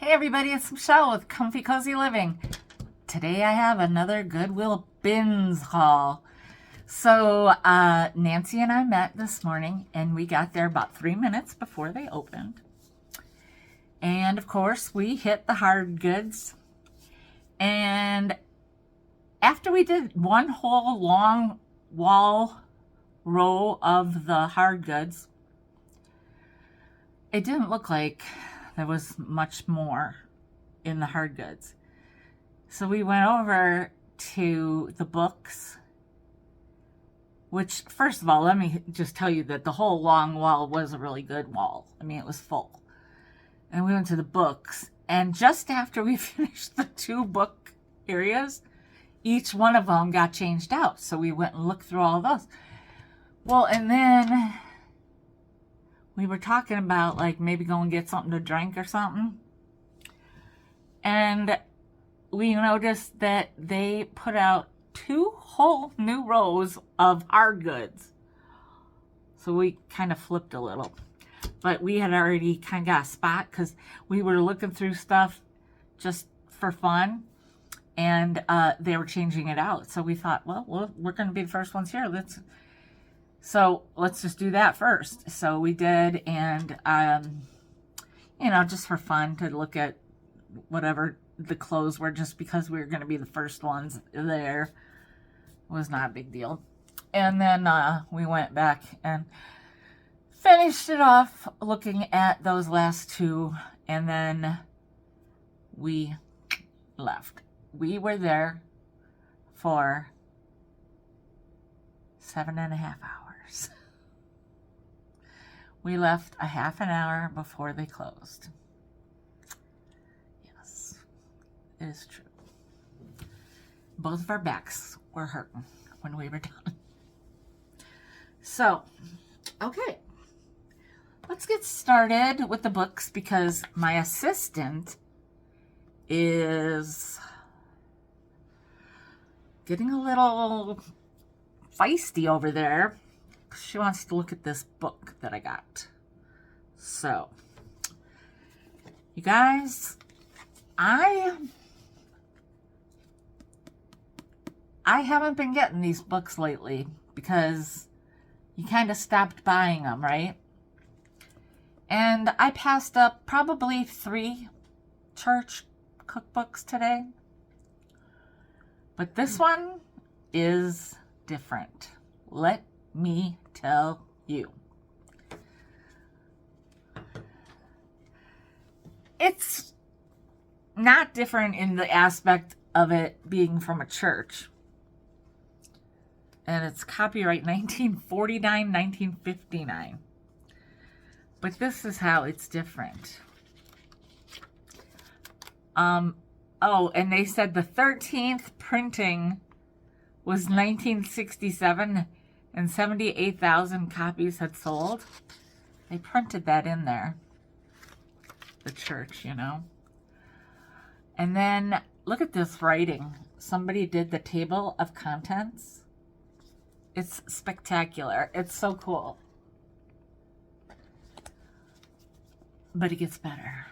Hey everybody, it's Michelle with Comfy Cozy Living. Today I have another Goodwill bins haul. So Nancy and I met this morning and we got there about 3 minutes before they opened. And of course we hit the hard goods. And after we did one whole long wall row of the hard goods, it didn't look like there was much more in the hard goods. So we went over to the books, which, first of all, let me just tell you that the whole long wall was a really good wall. I mean, it was full. And we went to the books, and just after we finished the 2 book areas, each one of them got changed out. So we went and looked through all those. Well, and then we were talking about like maybe go and get something to drink or something. And we noticed that they put out 2 whole new rows of hard goods. So we kind of flipped a little. But we had already kind of got a spot because we were looking through stuff just for fun. And they were changing it out. So we thought, well, we're going to be the first ones here. So let's just do that first. So we did, and just for fun to look at whatever the clothes were, just because we were going to be the first ones there. It was not a big deal. And then we went back and finished it off looking at those last 2, and then we left. We were there for 7.5 hours. We left a half an hour before they closed. Yes, it is true. Both of our backs were hurting when we were done. So, okay. Let's get started with the books because my assistant is getting a little feisty over there. She wants to look at this book that I got. So, you guys, I haven't been getting these books lately because you kind of stopped buying them, right? And I passed up probably 3 church cookbooks today. But this one is different. Let me tell you. It's not different in the aspect of it being from a church. And it's copyright 1949, 1959. But this is how it's different. Oh, and they said the 13th printing was 1967 and 78,000 copies had sold. They printed that in there. The church, you know. And then look at this writing. Somebody did the table of contents. It's spectacular. It's so cool. But it gets better.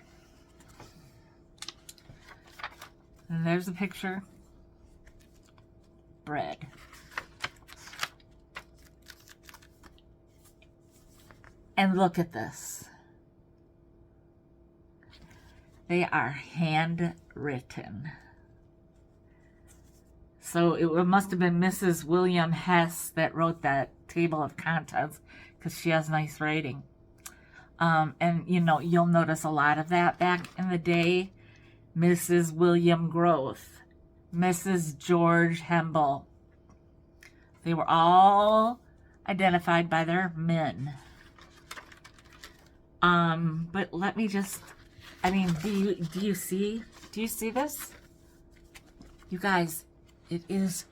And there's a picture. Bread. And look at this. They are handwritten. So it must have been Mrs. William Hess that wrote that table of contents because she has nice writing. And you'll notice a lot of that back in the day. Mrs. William Groth, Mrs. George Hemble. They were all identified by their men. But let me just, do you see this? You guys, it is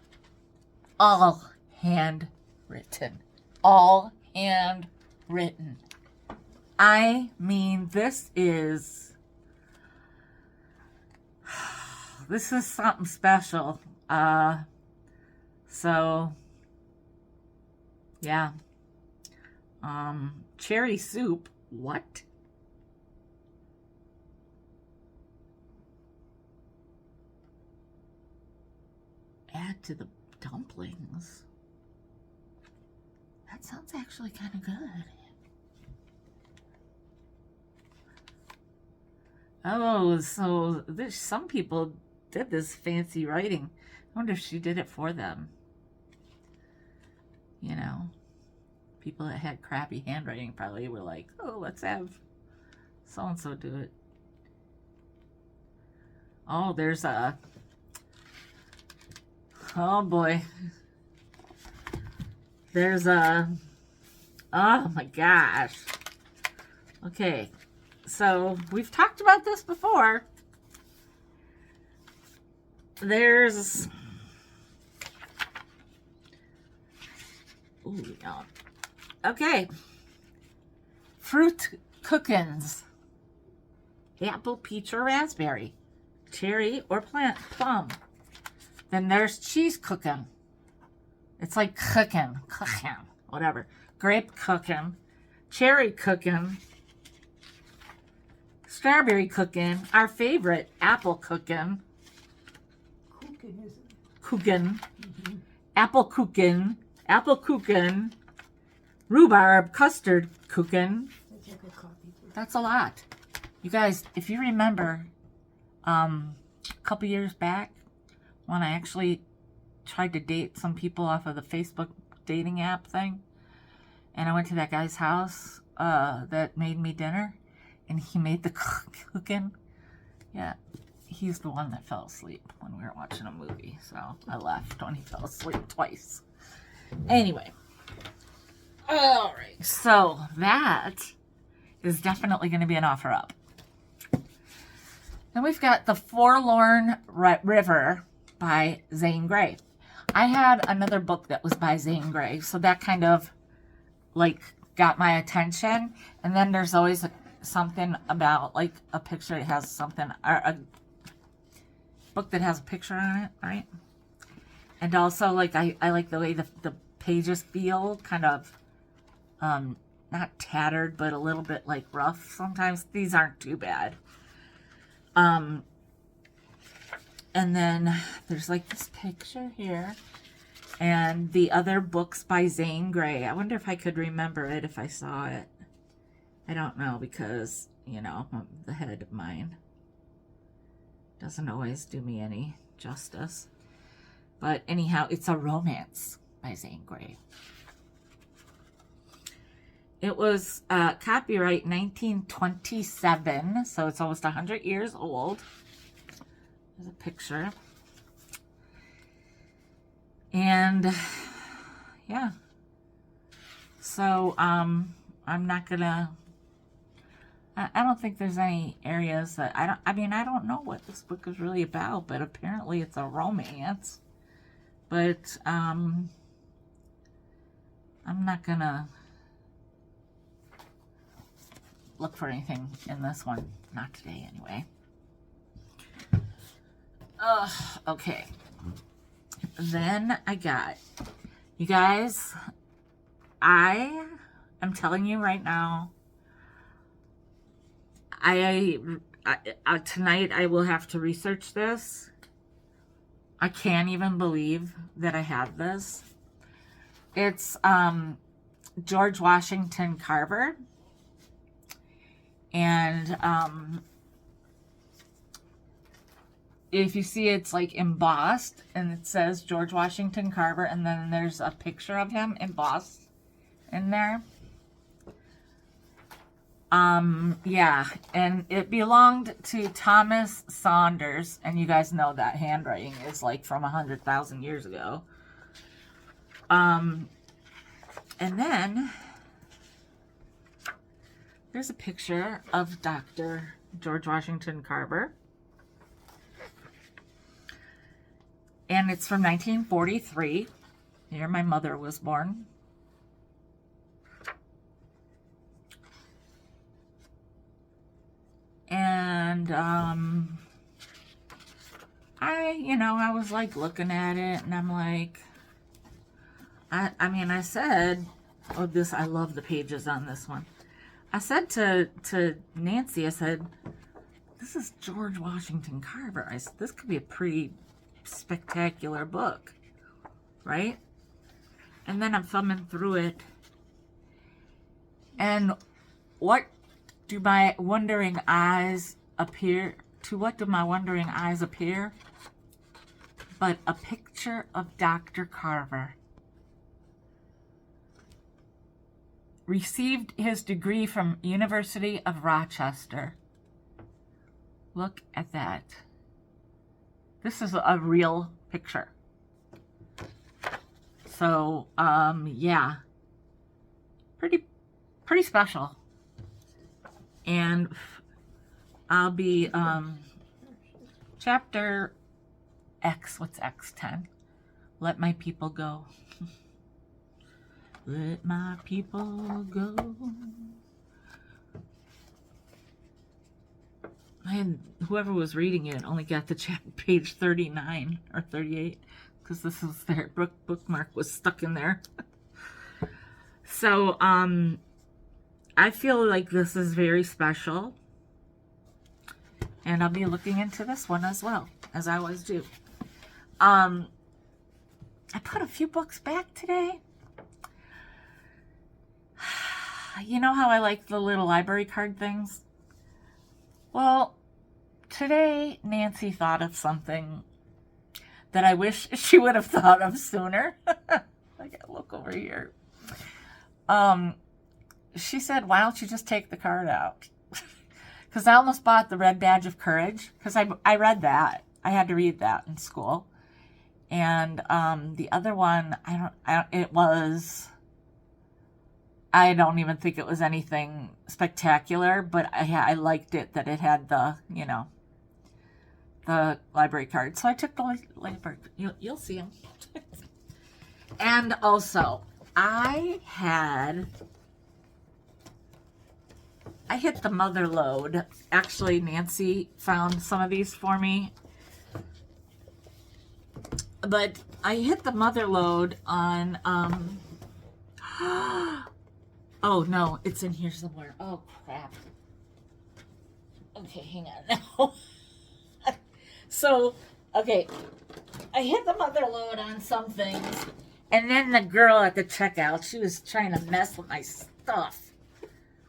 all handwritten. All handwritten. I mean, this is something special. So yeah. Cherry soup. What? add to the dumplings. That sounds actually kind of good. Oh, so some people did this fancy writing. I wonder if she did it for them. You know, people that had crappy handwriting probably were like, oh, let's have so-and-so do it. Oh, there's a... Oh, boy. There's a... Oh, my gosh. Okay. So, we've talked about this before. There's... Ooh, yeah. Okay. Fruit cookins. Apple, peach, or raspberry. Cherry or plum. Then there's cheese cookin'. It's like cookin', whatever. Grape cookin'. Cherry cookin'. Strawberry cookin'. Our favorite, apple cookin'. Cookin'. Apple cookin'. Apple cookin'. Rhubarb custard cookin'. That's a lot. You guys, if you remember, a couple years back, when I actually tried to date some people off of the Facebook dating app thing, and I went to that guy's house that made me dinner, and he made the cooking. Yeah, he's the one that fell asleep when we were watching a movie, so I left when he fell asleep twice. Anyway, all right, so that is definitely going to be an offer up. Then we've got The Forlorn River by Zane Grey. I had another book that was by Zane Grey, so that kind of like got my attention. And then there's always something about like a picture that has something, or a book that has a picture on it, right? And also like I like the way the pages feel, kind of not tattered, but a little bit like rough. Sometimes these aren't too bad. And then there's like this picture here, and the other books by Zane Grey. I wonder if I could remember it if I saw it. I don't know, because, you know, the head of mine doesn't always do me any justice. But anyhow, it's a romance by Zane Grey. It was copyright 1927, so it's almost 100 years old. There's a picture. And yeah. So I'm not gonna, I don't think there's any areas that I don't know what this book is really about, but apparently it's a romance. But I'm not gonna look for anything in this one. Not today, anyway. Okay. Then I got, you guys, I am telling you right now, tonight I will have to research this. I can't even believe that I have this. It's George Washington Carver. And if you see, it's like embossed, and it says George Washington Carver, and then there's a picture of him embossed in there. Yeah, and it belonged to Thomas Saunders, and you guys know that handwriting is like from 100,000 years ago. And then there's a picture of Dr. George Washington Carver. And it's from 1943. The year my mother was born. And I was like looking at it, and I'm like, I said, oh, I love the pages on this one. I said to Nancy, I said, this is George Washington Carver. I said, this could be a pretty spectacular book, right? And then I'm thumbing through it, and what do my wondering eyes appear? To what do my wondering eyes appear? But a picture of Dr. Carver. Received his degree from University of Rochester. Look at that. This is a real picture. So, yeah. Pretty special. And I'll be, chapter X, what's X? 10? Let my people go. Let my people go. And whoever was reading it only got to page 39 or 38, because this is their bookmark was stuck in there. So, I feel like this is very special. And I'll be looking into this one as well, as I always do. I put a few books back today. You know how I like the little library card things? Well, today Nancy thought of something that I wish she would have thought of sooner. I gotta look over here. She said, why don't you just take the card out? Because I almost bought the Red Badge of Courage, because I read that. I had to read that in school. And the other one, I don't even think it was anything spectacular, but I liked it that it had the, you know, the library card. So I took the library. You'll see them. And also, I hit the mother load. Actually, Nancy found some of these for me. But I hit the mother load on, oh no, it's in here somewhere. Oh crap. Okay, hang on now. So, okay, I hit the mother load on some things, and then the girl at the checkout, she was trying to mess with my stuff.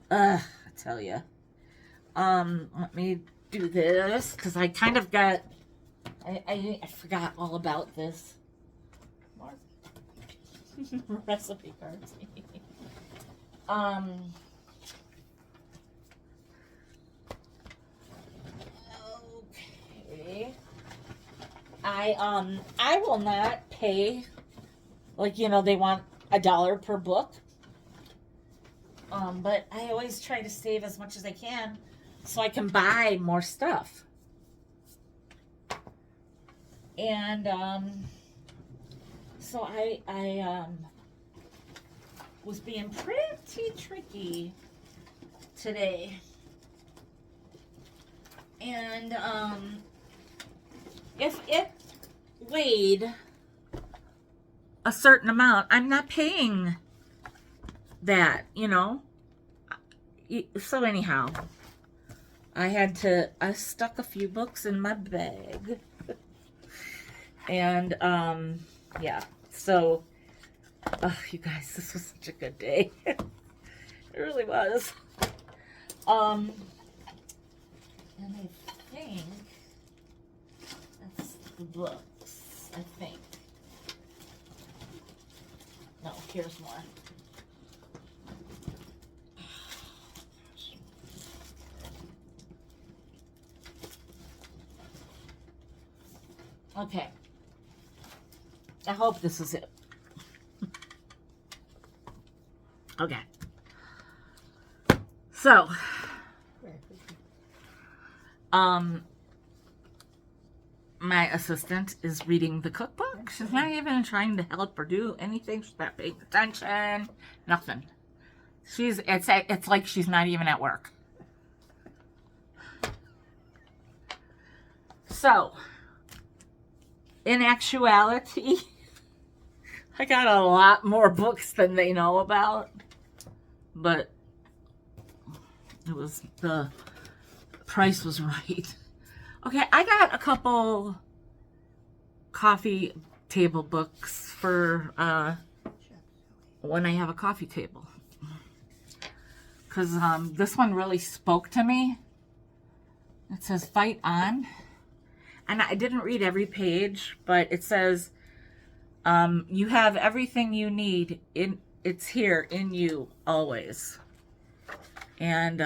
I tell you. Let me do this, because I kind of got, I forgot all about this. More recipe cards. Okay. I will not pay, like, you know, they want $1 per book. But I always try to save as much as I can so I can buy more stuff. And, so I was being pretty tricky today. And, if it weighed a certain amount, I'm not paying that, you know. So anyhow, I stuck a few books in my bag. And, yeah, so, oh, you guys, this was such a good day. It really was. And I think that's the books, I think. No, here's more. Okay. I hope this is it. Okay. So, my assistant is reading the cookbook. She's not even trying to help or do anything. She's not paying attention. Nothing. It's like she's not even at work. So, in actuality, I got a lot more books than they know about, but the price was right. Okay, I got a couple coffee table books for when I have a coffee table. Because this one really spoke to me. It says, "Fight on." And I didn't read every page, but it says, you have everything you need. It's here in you always. And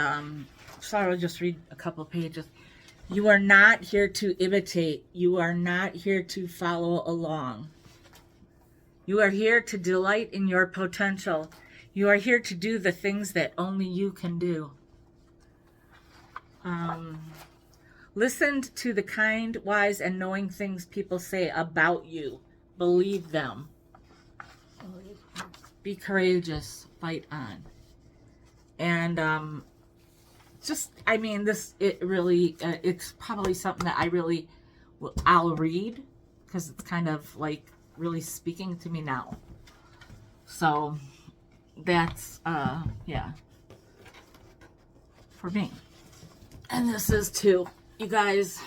so I'll just read a couple pages. You are not here to imitate. You are not here to follow along. You are here to delight in your potential. You are here to do the things that only you can do. Listen to the kind, wise, and knowing things people say about you. Believe them. Be courageous. Fight on. And it's probably something that I'll read, because it's kind of like really speaking to me now. So that's for me. And this is too, you guys,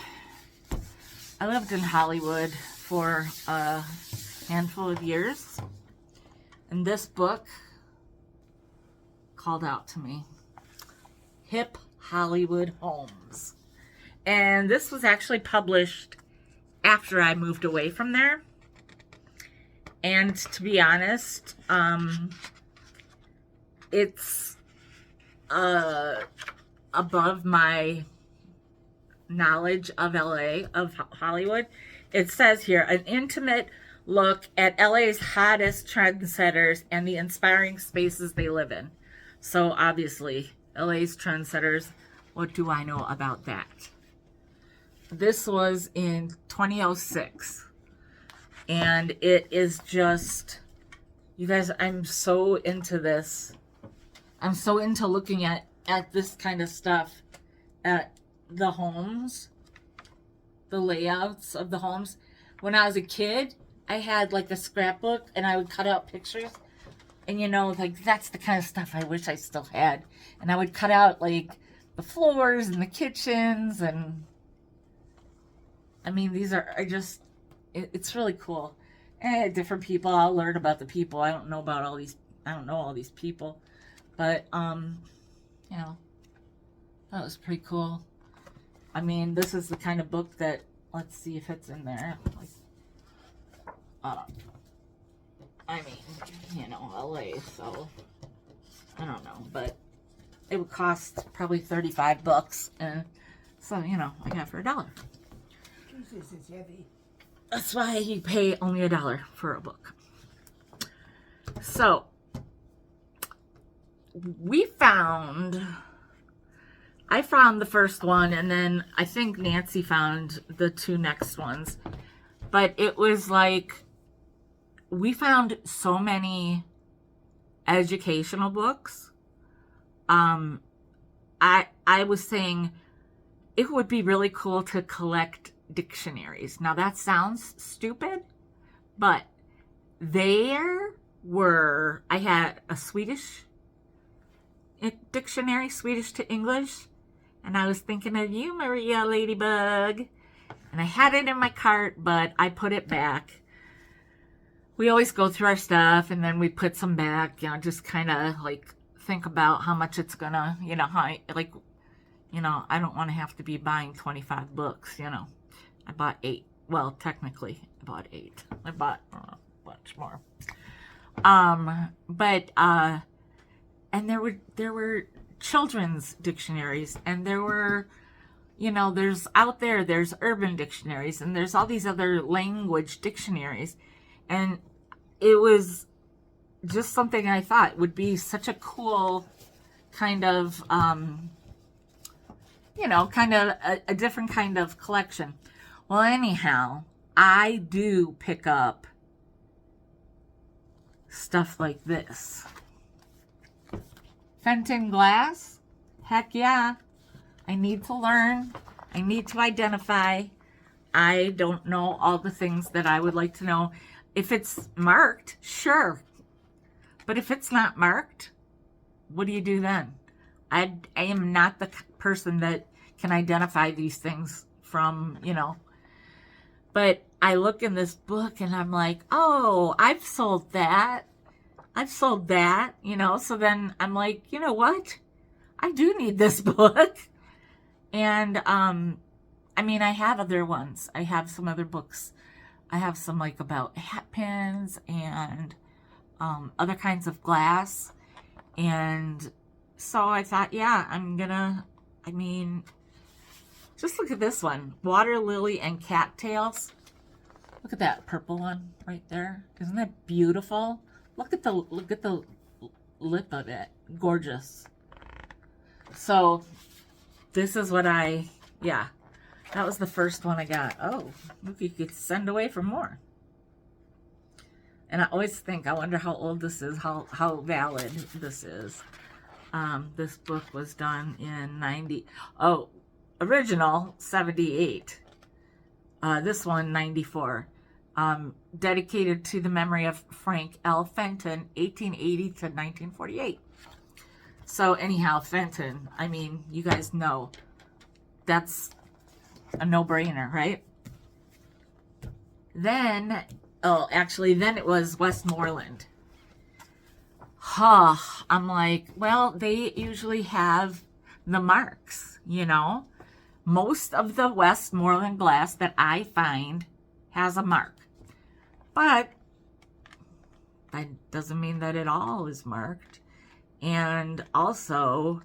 I lived in Hollywood for a handful of years, and this book called out to me. Hip Hollywood Homes. And this was actually published after I moved away from there. And to be honest, it's above my knowledge of LA, of Hollywood. It says here, an intimate look at LA's hottest trendsetters and the inspiring spaces they live in. So obviously, LA's trendsetters, what do I know about that? This was in 2006. And it is just, you guys, I'm so into this. I'm so into looking at this kind of stuff, at the homes, the layouts of the homes. When I was a kid, I had like a scrapbook and I would cut out pictures. And like that's the kind of stuff I wish I still had. And I would cut out like the floors and the kitchens. And I mean, it's really cool. And different people, I'll learn about the people. I don't know all these people. But, that was pretty cool. I mean, this is the kind of book that, let's see if it's in there. I mean, LA, so I don't know, but it would cost probably $35, and so I got it for $1. Jesus, it's heavy. That's why you pay only $1 for a book. So I found the first one, and then I think Nancy found the two next ones. But it was like, we found so many educational books. I was saying it would be really cool to collect dictionaries. Now that sounds stupid, but I had a Swedish dictionary, Swedish to English, and I was thinking of you, Maria Ladybug, and I had it in my cart, but I put it back. We always go through our stuff, and then we put some back, just kind of like think about how much it's gonna, I don't want to have to be buying 25 books, I bought 8. Well, technically, I bought 8. I bought much more. And there were children's dictionaries, and there were, there's urban dictionaries, and there's all these other language dictionaries. And it was just something I thought would be such a cool kind of, a different kind of collection. Well, anyhow, I do pick up stuff like this. Fenton glass? Heck yeah. I need to learn. I need to identify. I don't know all the things that I would like to know. If it's marked, sure. But if it's not marked, what do you do then? I am not the person that can identify these things from, But I look in this book and I'm like, oh, I've sold that. I've sold that, you know. So then I'm like, you know what? I do need this book. And I mean, I have other ones. I have some other books. I have some like about hat pins and other kinds of glass. And so I thought, yeah, I mean, just look at this one. Water lily and cattails. Look at that purple one right there. Isn't that beautiful? Look at the lip of it. Gorgeous. So this is what yeah, that was the first one I got. Oh, look, you could send away for more. And I always think, I wonder how old this is, how valid this is. This book was done in original 78. This one, 94. Dedicated to the memory of Frank L. Fenton, 1880 to 1948. So anyhow, Fenton, I mean, you guys know, that's a no-brainer, right? Then, then it was Westmoreland. I'm like, well, they usually have the marks, you know. Most of the Westmoreland glass that I find has a mark. But that doesn't mean that it all is marked. And also,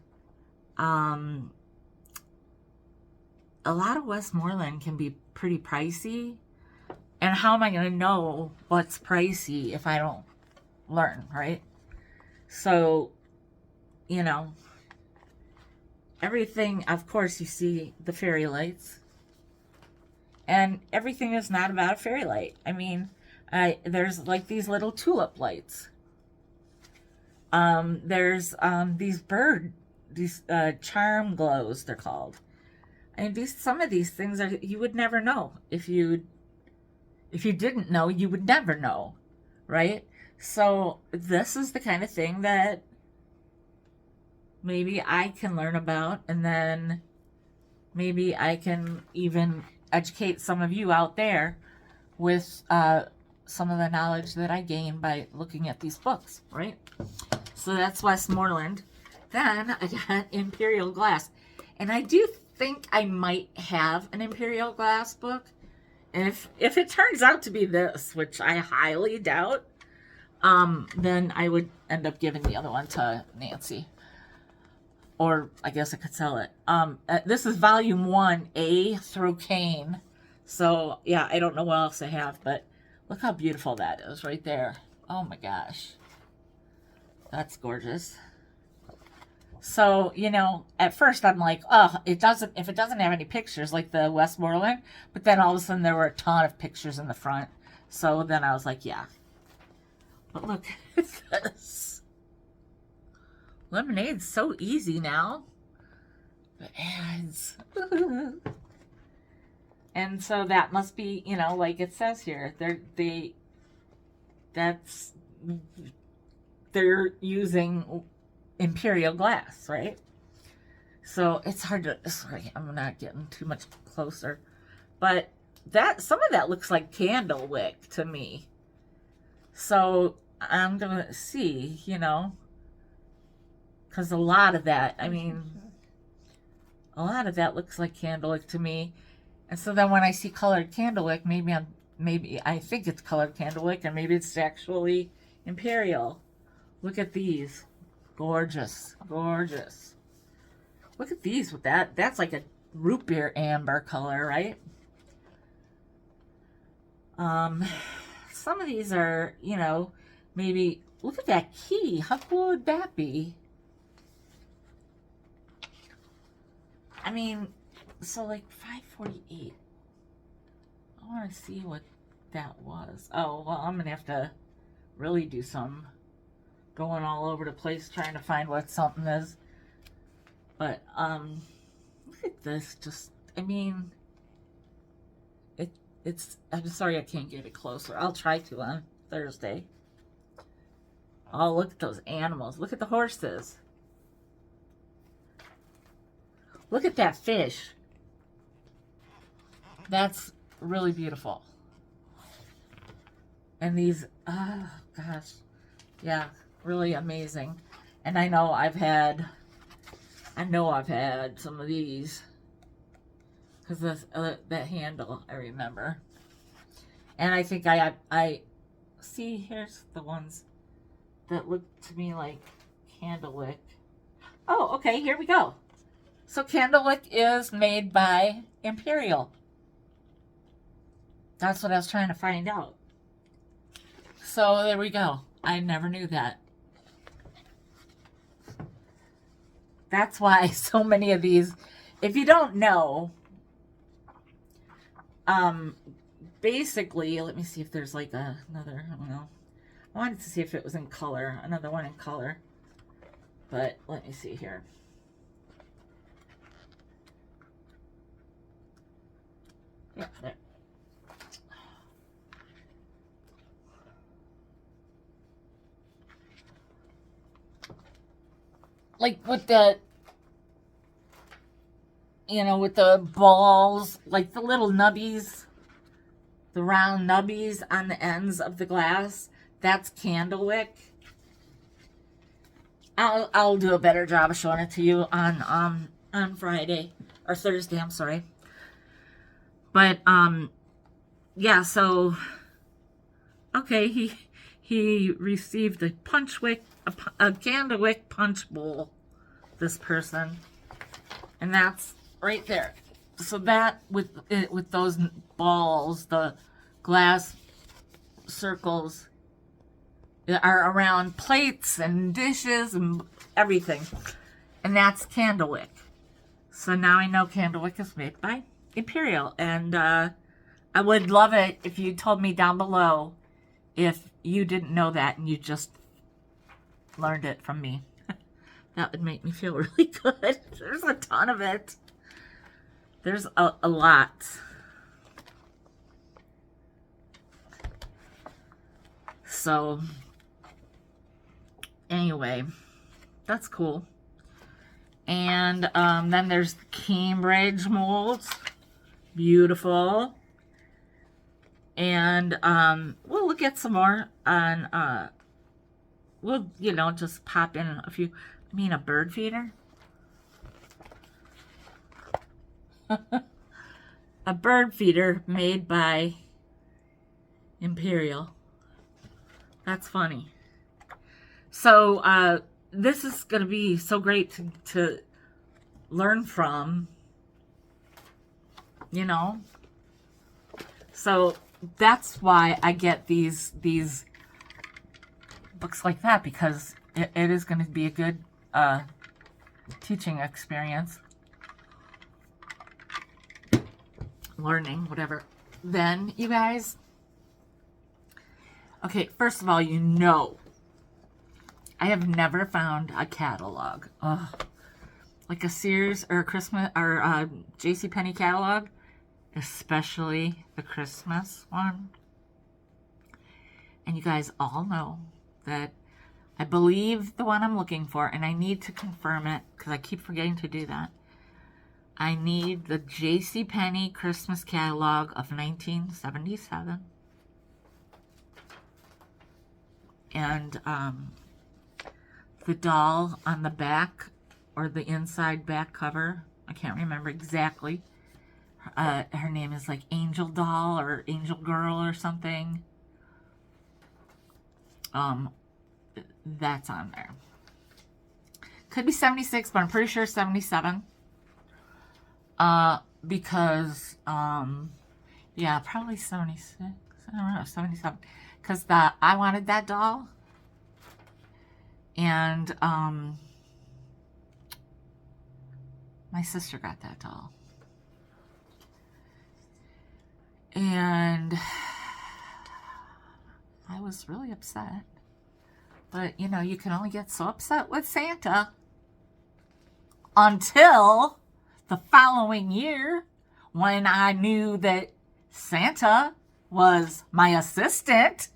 a lot of Westmoreland can be pretty pricey. And how am I going to know what's pricey if I don't learn, right? So, you know, everything, of course, you see the fairy lights. And everything is not about a fairy light. I mean, there's like these little tulip lights. There's these charm glows, they're called. And some of these things you would never know. If you didn't know, you would never know, right? So this is the kind of thing that maybe I can learn about, and then maybe I can even educate some of you out there with some of the knowledge that I gain by looking at these books, right? So that's Westmoreland. Then I got Imperial Glass. And I do think I might have an Imperial Glass book. And if it turns out to be this, which I highly doubt, then I would end up giving the other one to Nancy. Or I guess I could sell it. This is volume 1, A through Kane. So, yeah, I don't know what else I have, but look how beautiful that is right there. Oh my gosh. That's gorgeous. So, you know, at first I'm like, oh, if it doesn't have any pictures like the Westmoreland, but then all of a sudden there were a ton of pictures in the front. So then I was like, yeah. But look at this. Lemonade's so easy now. The ads. And so that must be, you know, like it says here, they're using Imperial Glass, right? So it's hard to, sorry, I'm not getting too much closer, but some of that looks like candle wick to me. So I'm gonna see, you know, because a lot of that, I mean, a lot of that looks like candle wick to me. And so then when I see colored candle wick, maybe I think it's colored candle wick, and maybe it's actually Imperial. Look at these. Gorgeous. Gorgeous. Look at these with that. That's like a root beer amber color, right? Some of these are, you know, maybe, look at that key. How cool would that be? I mean, so like 548. I want to see what that was. Oh, well, I'm going to have to really do some going all over the place trying to find what something is. But, look at this. Just, I mean, I'm sorry I can't get it closer. I'll try to on Thursday. Oh, look at those animals. Look at the horses. Look at that fish. That's really beautiful. And these, oh gosh, yeah, really amazing. And I know I've had some of these because that handle I remember. And I think I see, here's the ones that look to me like Candlewick. Oh, okay, here we go. So Candlewick is made by Imperial. That's what I was trying to find out. So there we go. I never knew that. That's why so many of these, if you don't know, basically, let me see if there's like another, I don't know. I wanted to see if it was in color, another one in color. But let me see here. Yeah, there. Like with the, with the balls, like the little nubbies, the round nubbies on the ends of the glass, that's Candlewick. I'll do a better job of showing it to you on Friday or Thursday, I'm sorry. But yeah, so okay, he received a Candlewick punch bowl, this person, and that's right there. So that with those balls, the glass circles are around plates and dishes and everything, and that's Candlewick. So now I know Candlewick is made by Imperial, and I would love it if you told me down below if you didn't know that and you just learned it from me. That would make me feel really good. There's a ton of it. There's a lot. So anyway, that's cool. And then there's the Cambridge molds. Beautiful. And we'll look at some more on, we'll, just pop in a few. I mean, a bird feeder. A bird feeder made by Imperial. That's funny. So this is going to be so great to learn from, So that's why I get these books like that, because it is going to be a good teaching experience. Learning, whatever. Then, you guys, okay, first of all, I have never found a catalog. Like a Sears or a Christmas or a JCPenney catalog, especially the Christmas one. And you guys all know that I believe the one I'm looking for, and I need to confirm it because I keep forgetting to do that. I need the JCPenney Christmas catalog of 1977. And the doll on the back, or the inside back cover, I can't remember exactly. Her name is like Angel Doll or Angel Girl or something. That's on there. Could be 76, but I'm pretty sure 77. Because, yeah, probably 76. I don't know, 77. Because I wanted that doll. And, my sister got that doll. And I was really upset. But, you can only get so upset with Santa until the following year, when I knew that Santa was my assistant.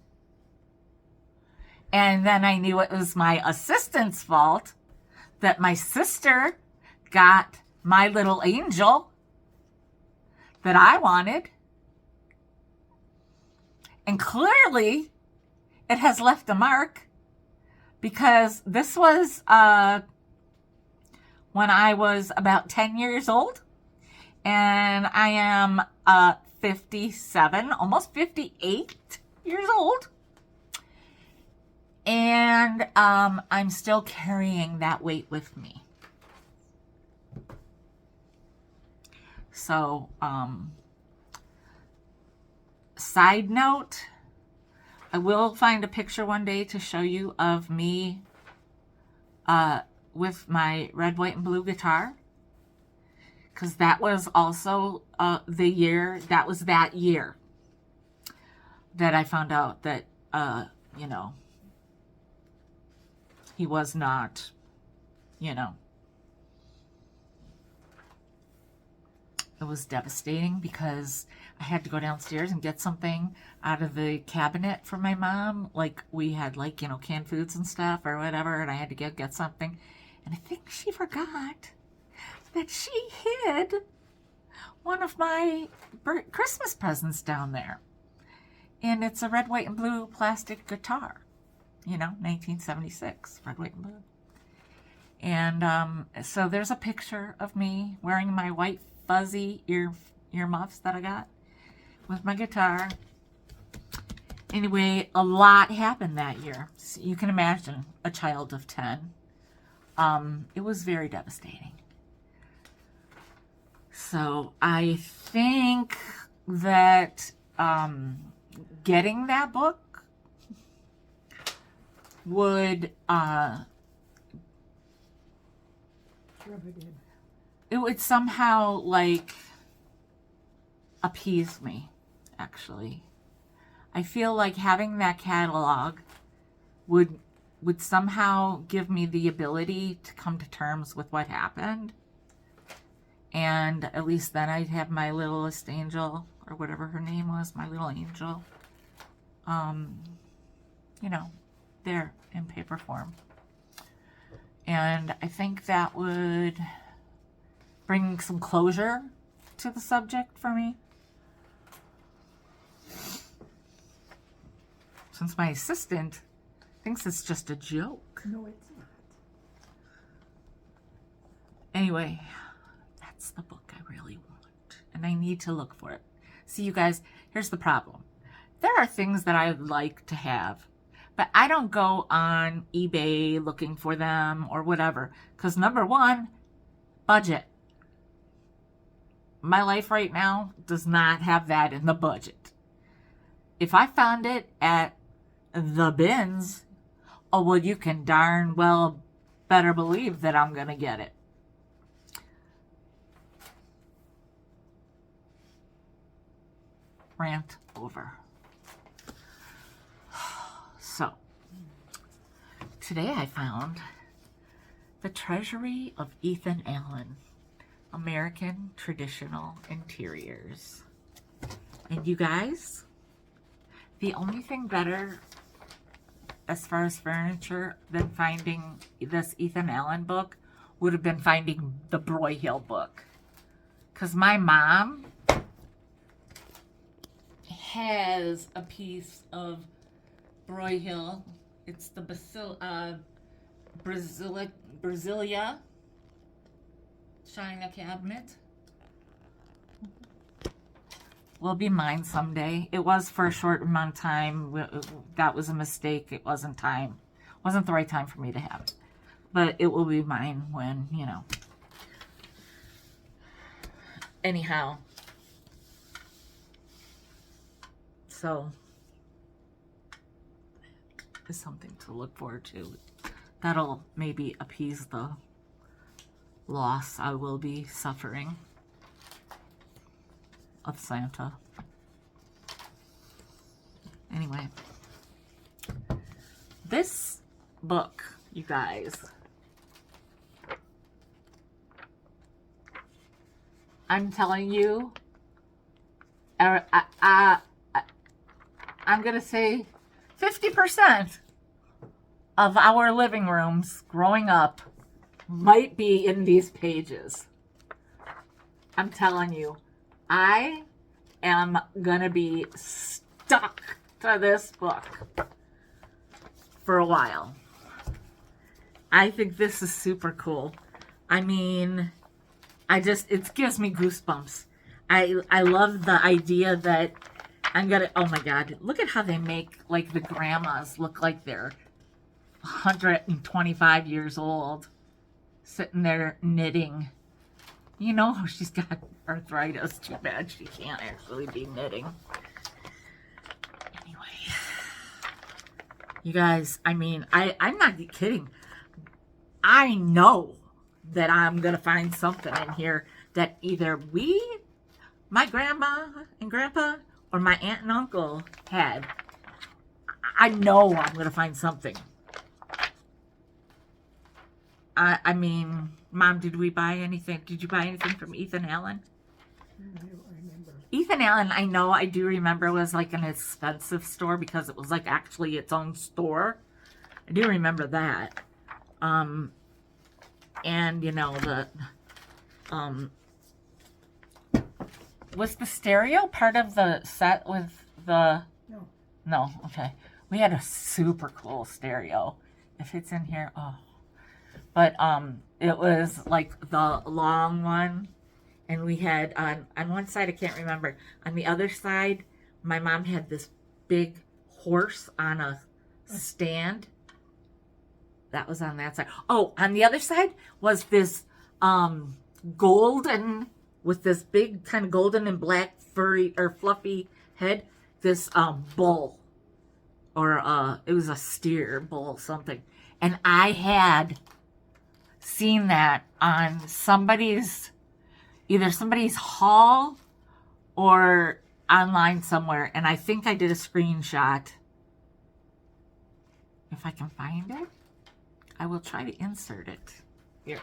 And then I knew it was my assistant's fault that my sister got my little angel that I wanted. And clearly, it has left a mark, because this was when I was about 10 years old, and I am 57, almost 58 years old, and I'm still carrying that weight with me. So, side note, I will find a picture one day to show you of me with my red, white, and blue guitar. Because that was also the year, that was that year that I found out that, you know, he was not, you know. It was devastating because I had to go downstairs and get something out of the cabinet for my mom. Like, we had, like, you know, canned foods and stuff or whatever, and I had to get something. And I think she forgot that she hid one of my Christmas presents down there. And it's a red, white, and blue plastic guitar. You know, 1976, red, white, and blue. And so there's a picture of me wearing my white fuzzy earmuffs that I got with my guitar. Anyway, a lot happened that year. So you can imagine a child of 10. It was very devastating. So I think that getting that book would it would somehow, like, appease me, actually. I feel like having that catalog would somehow give me the ability to come to terms with what happened. And at least then I'd have my littlest angel, or whatever her name was, my little angel, you know, there in paper form. And I think that would bring some closure to the subject for me. Since my assistant thinks it's just a joke. No, it's not. Anyway, that's the book I really want. And I need to look for it. See, you guys, here's the problem. There are things that I'd like to have, but I don't go on eBay looking for them or whatever. Because number one, budget. My life right now does not have that in the budget. If I found it at the bins, oh, well, you can darn well better believe that I'm going to get it. Rant over. So, today I found The Treasury of Ethan Allen, American Traditional Interiors. And you guys, the only thing better as far as furniture than finding this Ethan Allen book would have been finding the Broyhill book. Because my mom has a piece of Broyhill. It's the Brasilia China cabinet. Will be mine someday. It was for a short amount of time. That was a mistake. It wasn't time. Wasn't the right time for me to have it. But it will be mine when, you know. Anyhow. So, is something to look forward to. That'll maybe appease the loss I will be suffering of Santa. Anyway, this book, you guys, I'm telling you, I'm gonna say 50% of our living rooms growing up might be in these pages. I'm telling you, I am gonna be stuck to this book. for a while. I think this is super cool. I mean, it gives me goosebumps. I love the idea that oh my God, look at how they make like the grandmas look like they're 125 years old, sitting there knitting. You know how she's got arthritis. Too bad she can't actually be knitting. Anyway, you guys, I mean, I'm not kidding. I know that I'm going to find something in here that either my grandma and grandpa, or my aunt and uncle had. I know I'm going to find something. I mean, Mom, did we buy anything? Did you buy anything from Ethan Allen? I don't remember. Ethan Allen, I do remember, was like an expensive store because it was like actually its own store. I do remember that. And you know, was the stereo part of the set with the... No. No, okay. We had a super cool stereo. If it's in here, oh. But it was like the long one, and we had on one side, I can't remember. On the other side, my mom had this big horse on a stand. That was on that side. Oh, on the other side was this golden, with this big kind of golden and black furry or fluffy head, this bull, or it was a steer, bull, something. And I had seen that on either somebody's haul or online somewhere, and I think I did a screenshot. If I can find it, I will try to insert it here.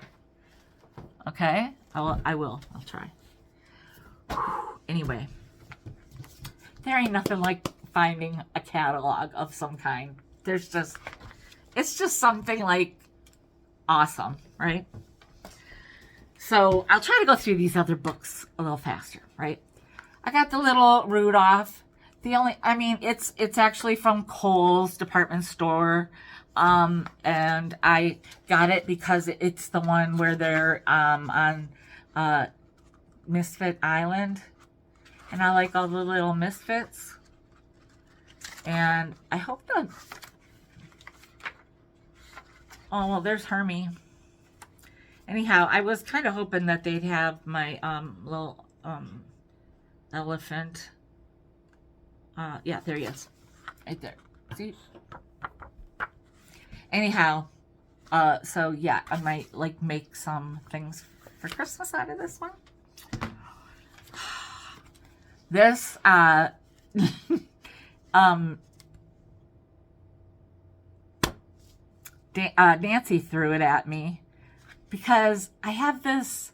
Okay, I'll try. Anyway, there ain't nothing like finding a catalog of some kind. It's just something like awesome, right? So I'll try to go through these other books a little faster, right? I got the little Rudolph. It's actually from Kohl's department store. And I got it because it's the one where they're on Misfit Island. And I like all the little misfits. And I hope oh, well, there's Hermie. Anyhow, I was kind of hoping that they'd have my little elephant. Yeah, there he is. Right there. See? Anyhow, so yeah, I might like make some things for Christmas out of this one. This, Nancy threw it at me because I have this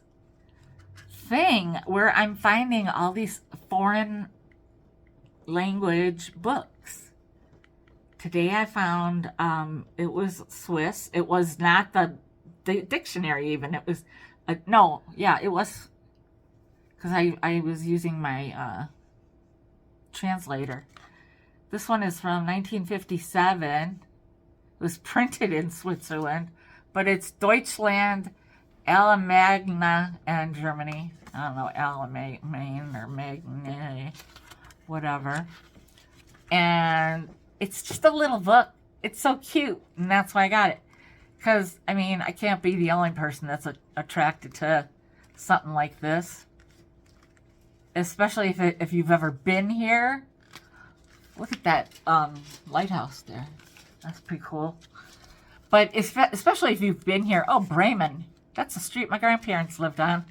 thing where I'm finding all these foreign language books. Today I found, it was Swiss. It was not the dictionary even. It was, it was, because I was using my translator. This one is from 1957. It was printed in Switzerland, but it's Deutschland, Allemagne, and Germany. I don't know, Allemagne or Magne, whatever. And it's just a little book. It's so cute, and that's why I got it. Because, I mean, I can't be the only person that's attracted to something like this. Especially if you've ever been here. Look at that lighthouse there. That's pretty cool. But especially if you've been here. Oh, Bremen. That's the street my grandparents lived on.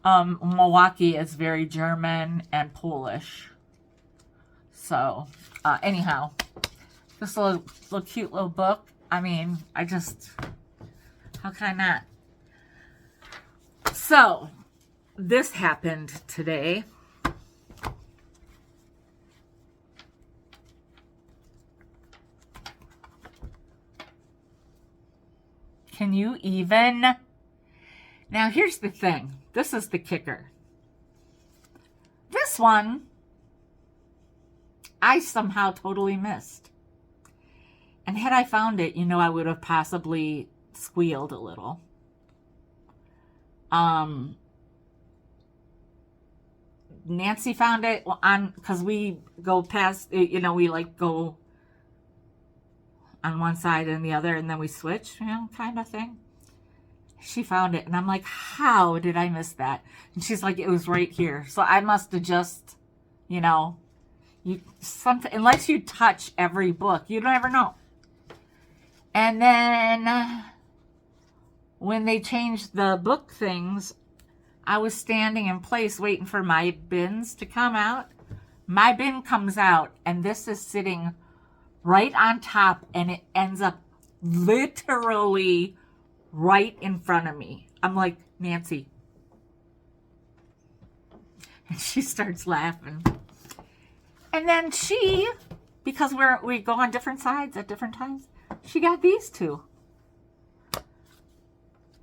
Milwaukee is very German and Polish. So, anyhow, this little cute little book. I mean, how can I not? So, this happened today. Can you even? Now, here's the thing. This is the kicker. This one, I somehow totally missed. And had I found it, I would have possibly squealed a little. Nancy found it because we go past, we like go on one side and the other, and then we switch, kind of thing. She found it, and I'm like, how did I miss that? And she's like, it was right here. So I must have just, unless you touch every book, you don't ever know. And then when they changed the book things, I was standing in place waiting for my bins to come out. My bin comes out, and this is sitting right on top, and it ends up literally right in front of me. I'm like, Nancy. And she starts laughing. And then because we go on different sides at different times, she got these two.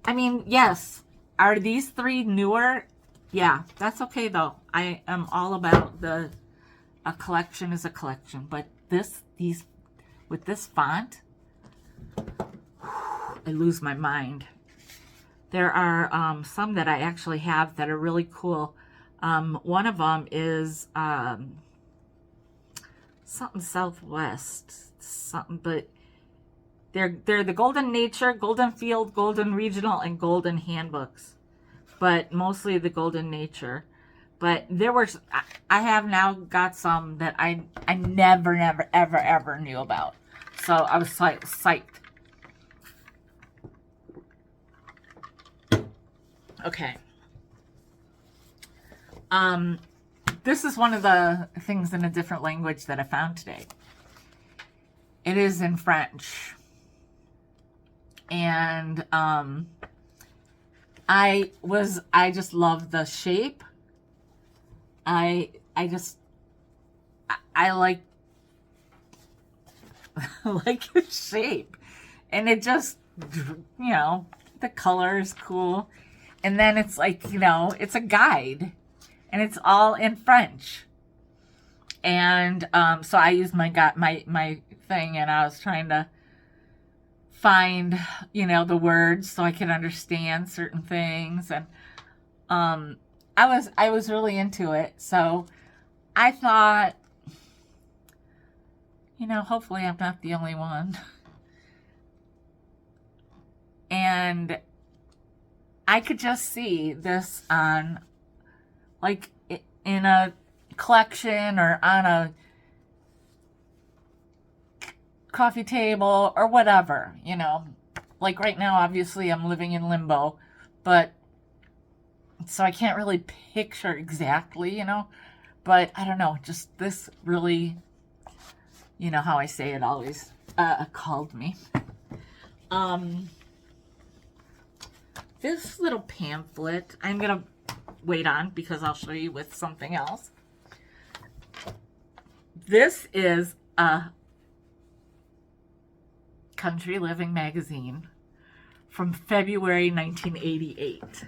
I mean, yes. Are these three newer? Yeah, that's okay though. I am all about a collection is a collection. But these with this font, I lose my mind. There are some that I actually have that are really cool. One of them is something Southwest, but they're the Golden Nature, Golden Field, Golden Regional, and Golden Handbooks, but mostly the Golden Nature. But I have now got some that I never, ever knew about. So I was psyched. Okay. This is one of the things in a different language that I found today. It is in French. And I just love the shape. I like like the shape. And it just, the color is cool. And then it's like, it's a guide. And it's all in French. And so I used my thing, and I was trying to find, the words so I could understand certain things. And I was really into it. So I thought, hopefully I'm not the only one. And I could just see this on, like, in a collection or on a coffee table or whatever, Like right now, obviously, I'm living in limbo, but so I can't really picture exactly, But I don't know, just this really, how I say it always called me. This little pamphlet, I'm going to wait on because I'll show you with something else. This is a Country Living magazine from February 1988.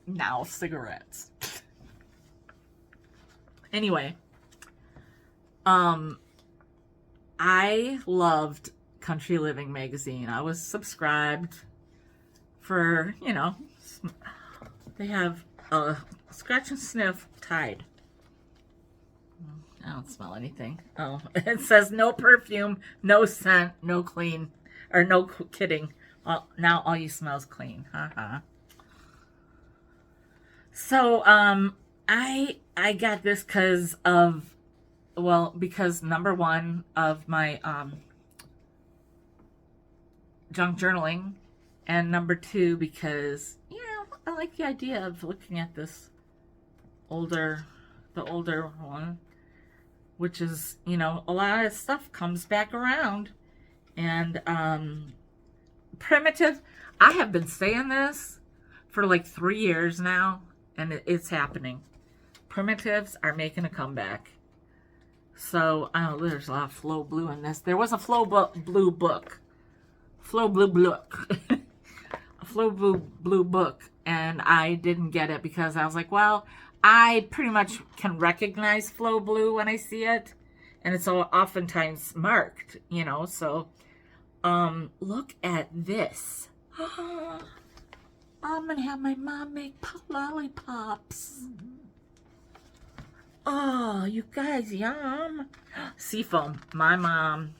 Now cigarettes. Anyway, I loved Country Living magazine. I was subscribed for, they have a scratch and sniff Tide. I don't smell anything. Oh, it says no perfume, no scent, no clean, or no kidding. Now all you smell is clean. Haha. So, I got this because number one of my, junk journaling, and number two because I like the idea of looking at the older one, which is a lot of stuff comes back around. And primitive, I have been saying this for like 3 years now, and it's happening. Primitives are making a comeback. So there's a lot of Flow Blue in this. There was a Flow Blue book. Flow Blue book. A Flow Blue book, and I didn't get it because I was like, well, I pretty much can recognize Flow Blue when I see it, And it's oftentimes marked, you know, so look at this. I'm gonna have my mom make lollipops. Oh, you guys, yum. Seafoam. My mom,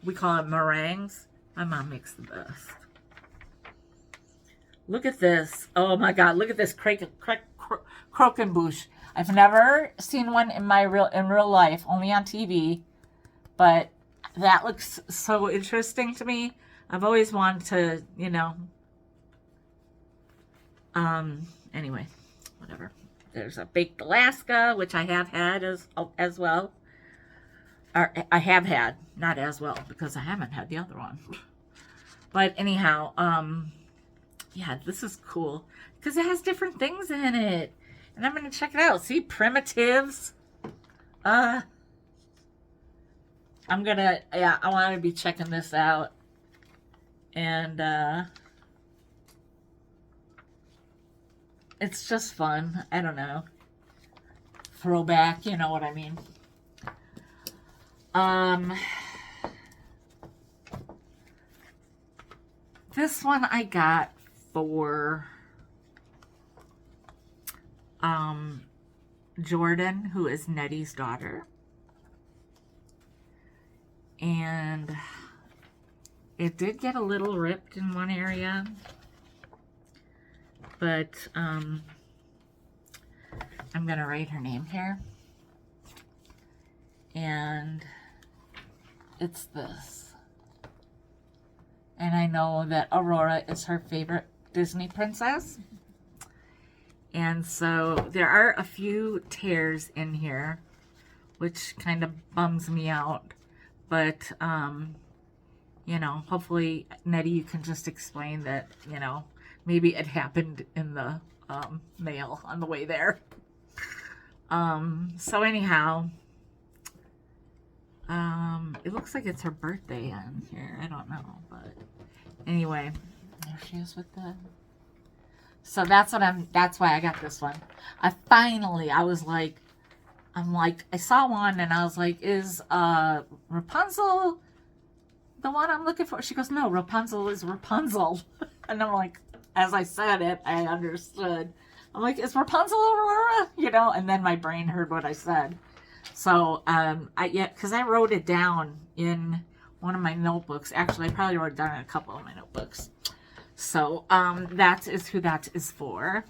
we call it meringues. My mom makes the best. Look at this. Oh my God, look at this croquembouche. I've never seen one in real life, only on TV, but that looks so interesting to me. I've always wanted to, you know, anyway, whatever. There's a baked Alaska, which I have had as well. Or I have had, not as well, because I haven't had the other one. But anyhow, yeah, this is cool because it has different things in it. And I'm going to check it out. See, primitives. I want to be checking this out. And it's just fun. I don't know. Throwback, you know what I mean. This one I got for Jordan, who is Nettie's daughter. And it did get a little ripped in one area. But I'm going to write her name here. And it's this. And I know that Aurora is her favorite Disney princess. And so there are a few tears in here, which kind of bums me out. But, you know, hopefully, Nettie, you can just explain that, you know, maybe it happened in the mail on the way there. So anyhow, it looks like it's her birthday on here. I don't know, but anyway, there she is with the. So that's why I got this one. I saw one and I was like, is Rapunzel the one I'm looking for? She goes, no, Rapunzel is Rapunzel. And I'm like, as I said it, I understood. I'm like, is Rapunzel Aurora? You know, and then my brain heard what I said. So, because I wrote it down in one of my notebooks. Actually, I probably wrote it down in a couple of my notebooks. So, that is who that is for.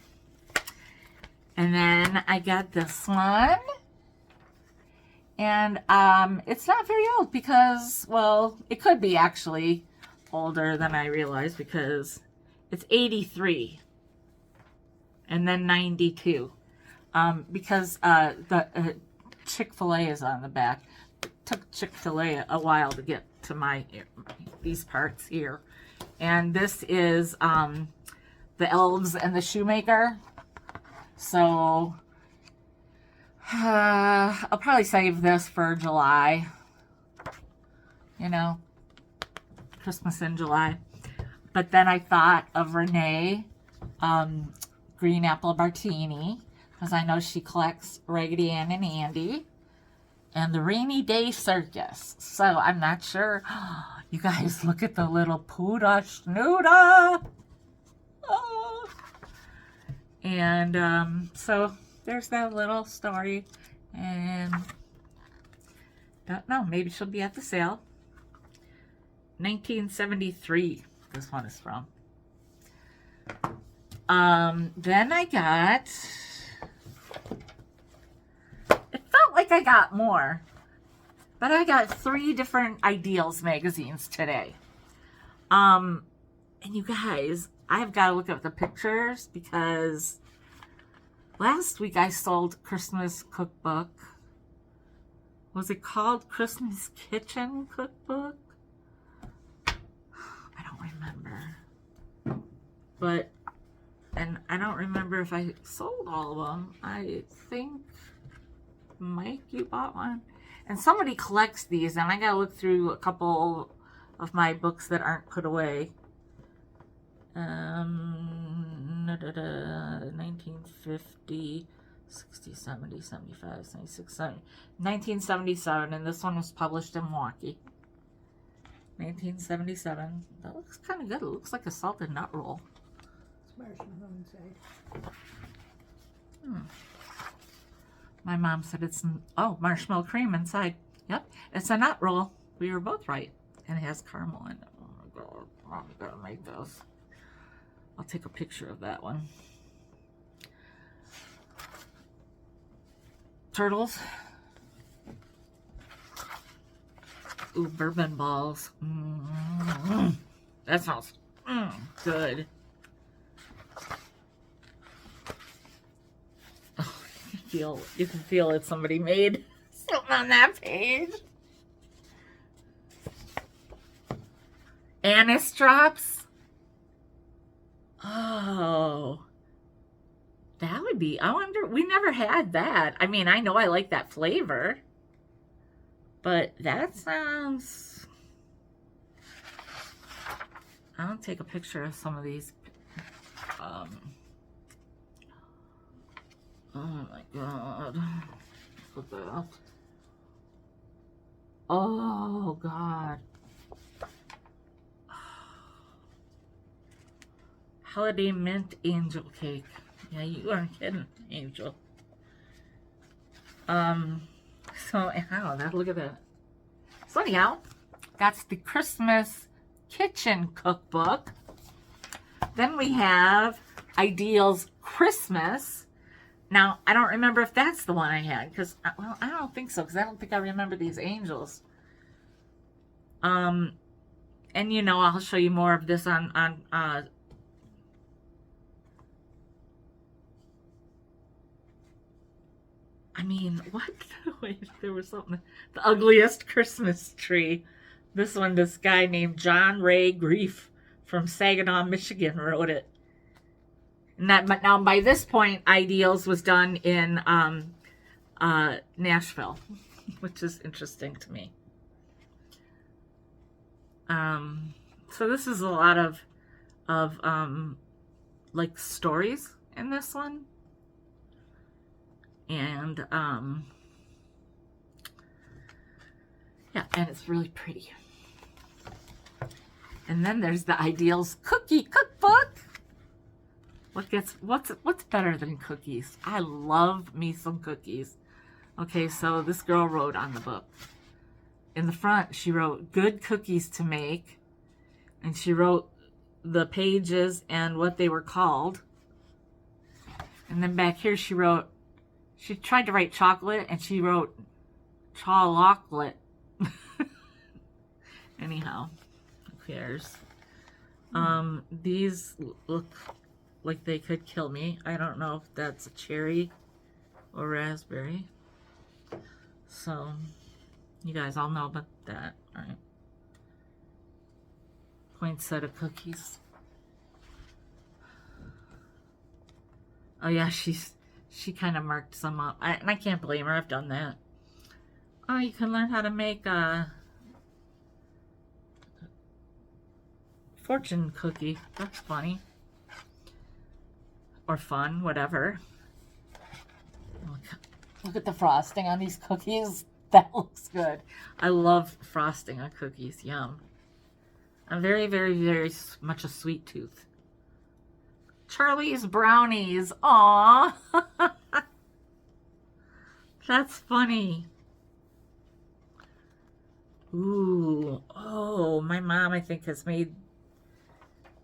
And then I got this one. And, it's not very old because, well, it could be actually older than I realized because it's 83. And then 92. Because, the Chick-fil-A is on the back. It took Chick-fil-A a while to get to these parts here. And this is the Elves and the Shoemaker. So I'll probably save this for July. You know, Christmas in July. But then I thought of Renee, Green Apple Martini, because I know she collects Raggedy Ann and Andy, and the Rainy Day Circus. So I'm not sure. You guys, look at the little Pooda Snooda. Oh. And so there's that little story. And don't know, maybe she'll be at the sale. 1973, this one is from. Then I got, it felt like I got more. But I got 3 different Ideals magazines today. And you guys, I've got to look up the pictures because last week I sold Christmas cookbook. Was it called Christmas Kitchen Cookbook? I don't remember. But, and I don't remember if I sold all of them. I think, Mike, you bought one? And somebody collects these, and I gotta look through a couple of my books that aren't put away. 1950 60, 70, 75, 76, 70. 1977, and this one was published in Milwaukee. 1977. That looks kind of good. It looks like a salted nut roll. It's marshmallow inside. My mom said it's, marshmallow cream inside. Yep, it's a nut roll. We were both right. And it has caramel in it. Oh my God, I'm gonna make those. I'll take a picture of that one. Turtles. Ooh, bourbon balls. That smells good. Oh, you can feel it. Somebody made something on that page. Anise drops. Oh, that would be. I wonder. We never had that. I mean, I know I like that flavor. But that sounds... I'll take a picture of some of these. Oh my God. Look at that. Oh God. Holiday mint angel cake. Yeah, you aren't kidding, Angel. So anyhow, look at that. So anyhow, that's the Christmas kitchen cookbook. Then we have Ideals Christmas. Now, I don't remember if that's the one I had, because, well, I don't think so, because I don't think I remember these angels. And you know, I'll show you more of this on I mean, what? Wait, there was something. The Ugliest Christmas Tree. This one, this guy named John Ray Grief from Saginaw, Michigan wrote it. And that, but now by this point, Ideals was done in Nashville, which is interesting to me. So this is a lot of like stories in this one. And yeah, and it's really pretty. And then there's the Ideals Cookie Cookbook. What's better than cookies? I love me some cookies. Okay, so this girl wrote on the book. In the front, she wrote good cookies to make, and she wrote the pages and what they were called. And then back here, she tried to write chocolate, and she wrote chocolate. Anyhow, who cares? These look like they could kill me. I don't know if that's a cherry or raspberry. So, you guys all know about that, right? Poinsettia cookies. Oh yeah, she kind of marked some up. And I can't blame her. I've done that. Oh, you can learn how to make a fortune cookie. That's funny. Or fun, whatever. Look at the frosting on these cookies. That looks good. I love frosting on cookies. Yum. I'm very, very, very much a sweet tooth. Charlie's Brownies. Aww. That's funny. Ooh. Oh, my mom, I think, has made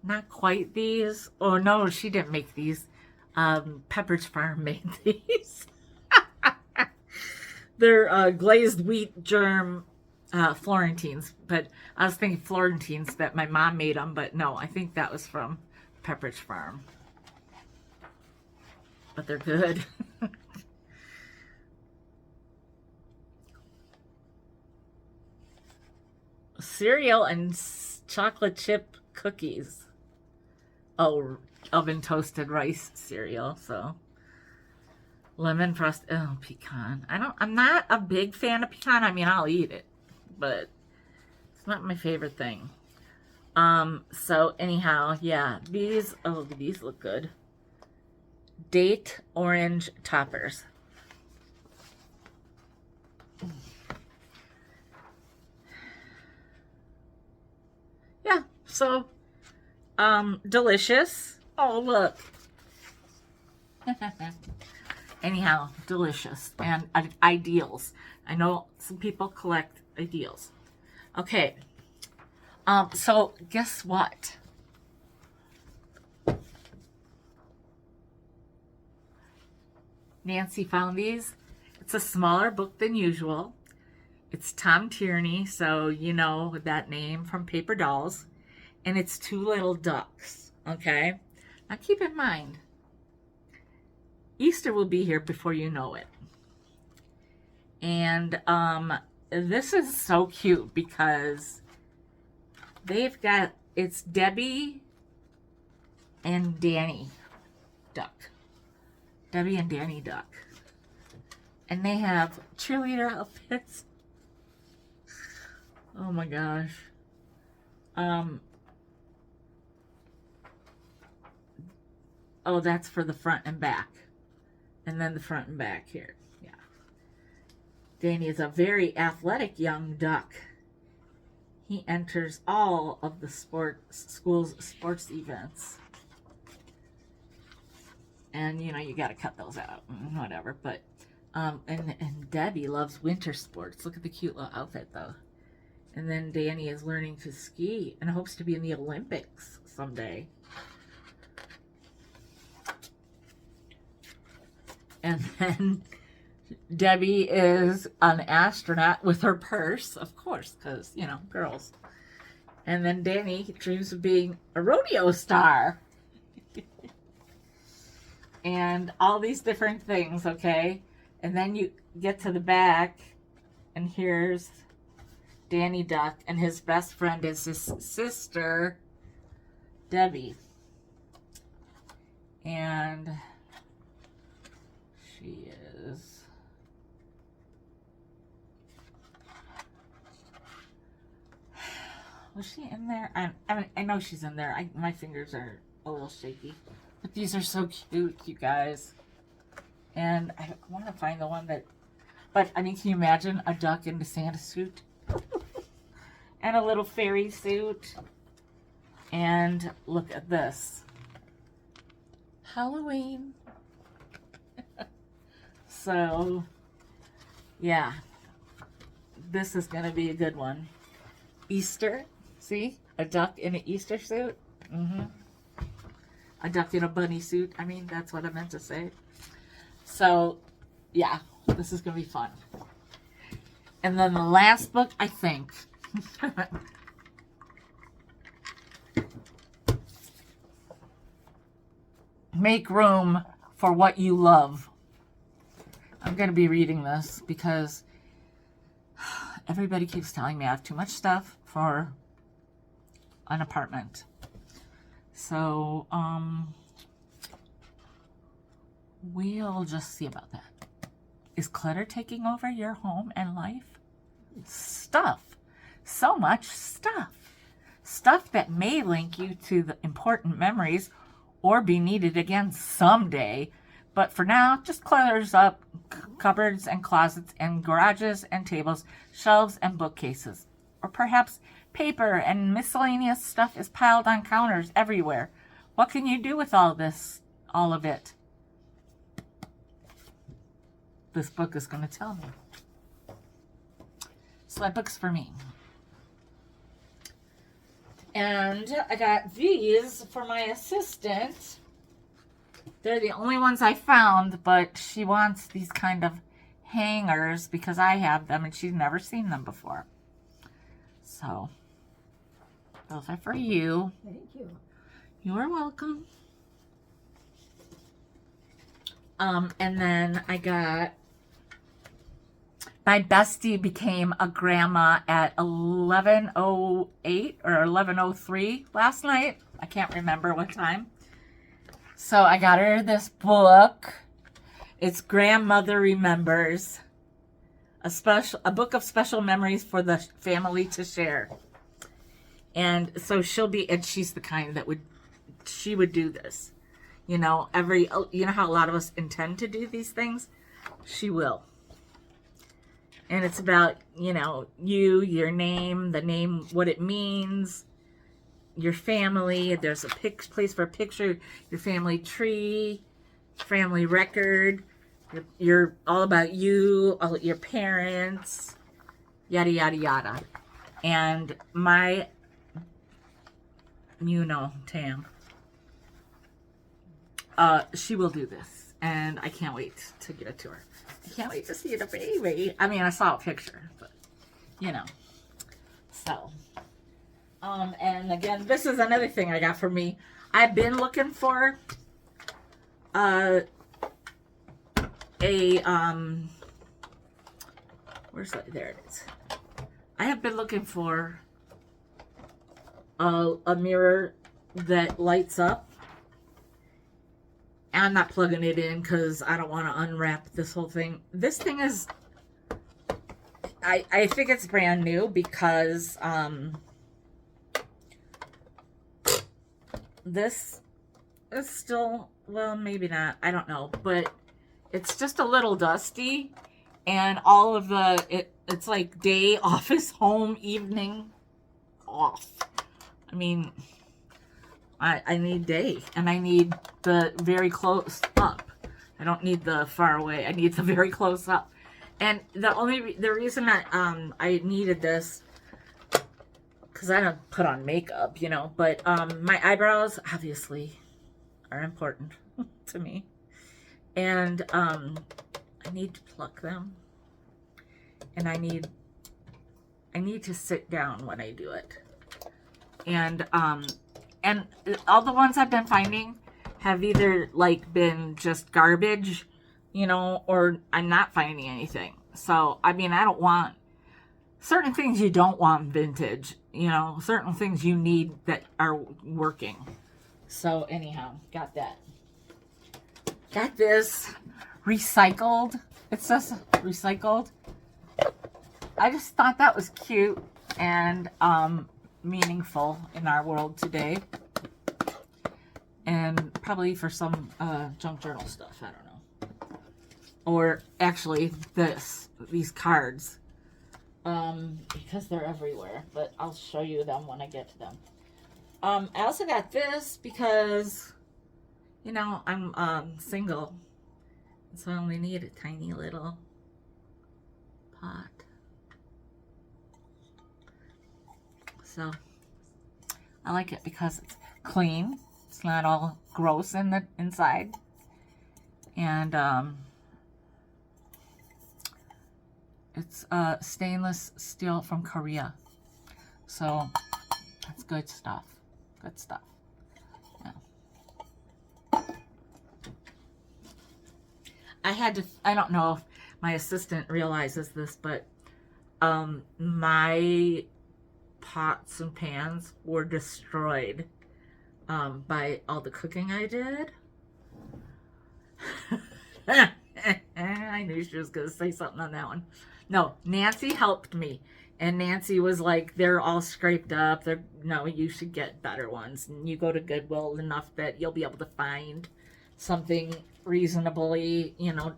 not quite these. Oh, no, she didn't make these. Pepperidge Farm made these. They're glazed wheat germ Florentines. But I was thinking Florentines that my mom made them. But no, I think that was from Pepperidge Farm. But they're good. Cereal and chocolate chip cookies. Oh, oven toasted rice cereal. So lemon frost. Oh, pecan. I'm not a big fan of pecan. I mean, I'll eat it, but it's not my favorite thing. So anyhow, yeah, these look good. date orange toppers. Yeah, so delicious. Oh, look. Anyhow, delicious and ideals. I know some people collect ideals. Okay. So guess what? Nancy found these. It's a smaller book than usual. It's Tom Tierney, so you know that name from Paper Dolls. And it's Two Little Ducks, okay? Now keep in mind, Easter will be here before you know it. And this is so cute because they've got, it's Debbie and Danny Duck. Debbie and Danny Duck. And they have cheerleader outfits. Oh my gosh. Oh, that's for the front and back. And then the front and back here. Yeah. Danny is a very athletic young duck. He enters all of the school's sports events. And, you know, you got to cut those out. Whatever. But, and Debbie loves winter sports. Look at the cute little outfit, though. And then Danny is learning to ski and hopes to be in the Olympics someday. And then Debbie is an astronaut with her purse, of course, because, you know, girls. And then Danny dreams of being a rodeo star. And all these different things, okay? And then you get to the back, and here's Danny Duck, and his best friend is his sister, Debbie. And she is... Was she in there? I know she's in there. My fingers are a little shaky. But these are so cute, you guys. And I want to find the one that... But, I mean, can you imagine a duck in a Santa suit? And a little fairy suit. And look at this. Halloween. So, yeah. This is going to be a good one. Easter. See? A duck in an Easter suit. Mm-hmm. A duck in a bunny suit. I mean, that's what I meant to say. So, yeah. This is going to be fun. And then the last book, I think. Make Room for What You Love. I'm going to be reading this because everybody keeps telling me I have too much stuff for an apartment. So, we'll just see about that. Is clutter taking over your home and life? Stuff. So much stuff. Stuff that may link you to the important memories or be needed again someday. But for now, just clutters up cupboards and closets and garages and tables, shelves and bookcases. Or perhaps paper and miscellaneous stuff is piled on counters everywhere. What can you do with all of it? This book is going to tell me. So that book's for me. And I got these for my assistant. They're the only ones I found, but she wants these kind of hangers because I have them and she's never seen them before. So, those are for you. Thank you. You are welcome. And then I got... My bestie became a grandma at 11:08 or 11:03 last night. I can't remember what time. So I got her this book. It's Grandmother Remembers. A book of special memories for the family to share. And so she's the kind that she would do this. you know, you know how a lot of us intend to do these things? She will. And it's about, you know, your name, the name, what it means, your family. There's a place for a picture, your family tree, family record. You're all about you, all your parents, yada, yada, yada. And Tam, she will do this. And I can't wait to give it to her. I can't wait to see the baby. I mean, I saw a picture, but, you know. So, and again, this is another thing I got for me. I've been looking for where's that? There it is. I have been looking for a mirror that lights up. I'm not plugging it in because I don't want to unwrap this whole thing. This thing is, I think it's brand new because this is still, well, maybe not. I don't know. But it's just a little dusty. And all of it's like day, office, home, evening, off. I mean, I need day, and I need the very close up. I don't need the far away. I need the very close up. And the reason that I needed this, because I don't put on makeup, you know, but my eyebrows obviously are important to me, and I need to pluck them, and I need to sit down when I do it, and all the ones I've been finding have either like been just garbage, you know, or I'm not finding anything. So, I mean, I don't want certain things you don't want vintage, you know, certain things you need that are working. So, anyhow, got that. Got this recycled. It says recycled. I just thought that was cute and meaningful in our world today, and probably for some junk journal stuff. I don't know, or actually these cards, because they're everywhere. But I'll show you them when I get to them. I also got this because, you know, I'm single, so I only need a tiny little pot. So I like it because it's clean. It's not all gross in the inside. And it's stainless steel from Korea. So that's good stuff. Good stuff. Yeah. I don't know if my assistant realizes this, but my pots and pans were destroyed by all the cooking I did. I knew she was going to say something on that one. No, Nancy helped me. And Nancy was like, they're all scraped up. No, you should get better ones. And you go to Goodwill enough that you'll be able to find something reasonably, you know.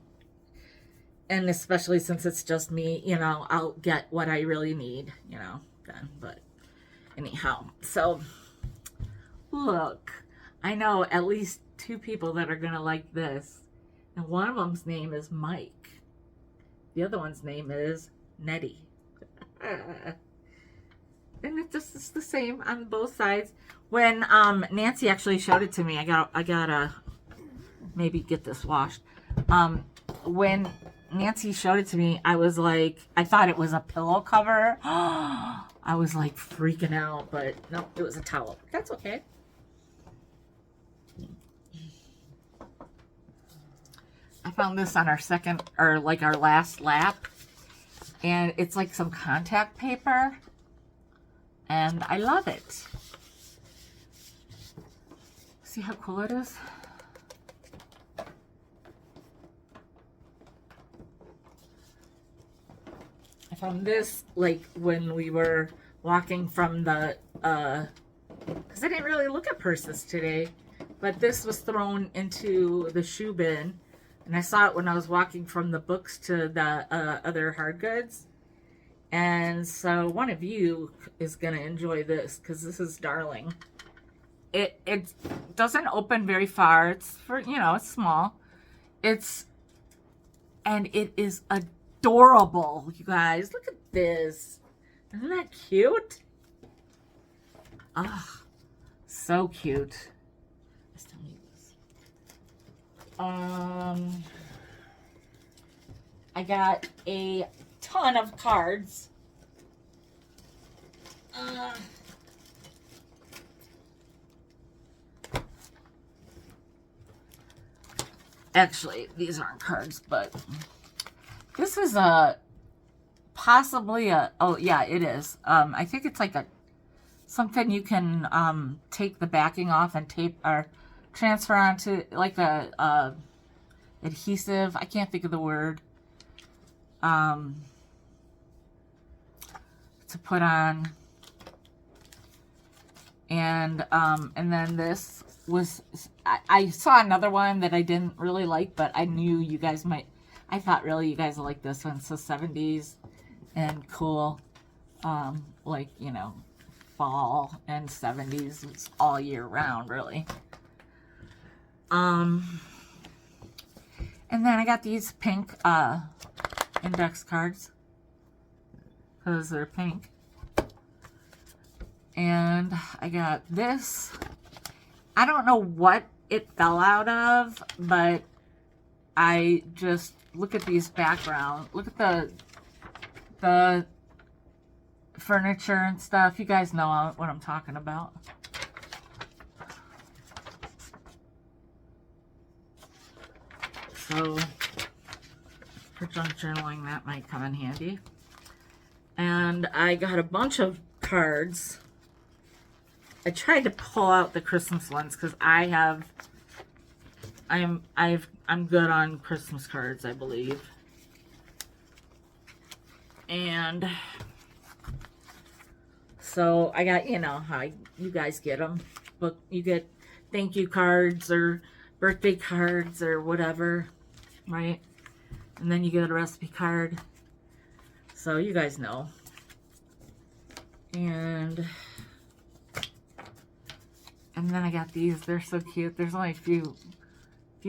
And especially since it's just me, you know, I'll get what I really need, you know, then. But anyhow, so look, I know at least 2 people that are going to like this. And one of them's name is Mike. The other one's name is Nettie. And it's the same on both sides. When Nancy actually showed it to me, I gotta maybe get this washed. When Nancy showed it to me, I was like, I thought it was a pillow cover. I was like freaking out, but no, it was a towel. That's okay. I found this on our last lap, and it's like some contact paper, and I love it. See how cool it is? I found this like when we were walking from the because I didn't really look at purses today, but this was thrown into the shoe bin, and I saw it when I was walking from the books to the other hard goods. And so one of you is going to enjoy this because this is darling. It doesn't open very far. It's for, it's small. And it is adorable, you guys. Look at this. Isn't that cute? Ah, so cute. Let's tell me this. I got a ton of cards. Actually, these aren't cards, but this is possibly oh yeah, it is. I think it's like something you can take the backing off and tape or transfer onto, like a adhesive. I can't think of the word. To put on, and then this was, I saw another one that I didn't really like, but I knew you guys might. I thought really you guys will like this one. So 70s and cool, like fall and 70s. It's all year round, really. And then I got these pink index cards because they're pink. And I got this. I don't know what it fell out of, but I just look at these background. Look at the furniture and stuff. You guys know what I'm talking about. So for junk journaling, that might come in handy. And I got a bunch of cards. I tried to pull out the Christmas ones because I'm good on Christmas cards, I believe. And so I got, how you guys get them. But you get thank you cards or birthday cards or whatever, right? And then you get a recipe card. So you guys know. And then I got these. They're so cute. There's only a few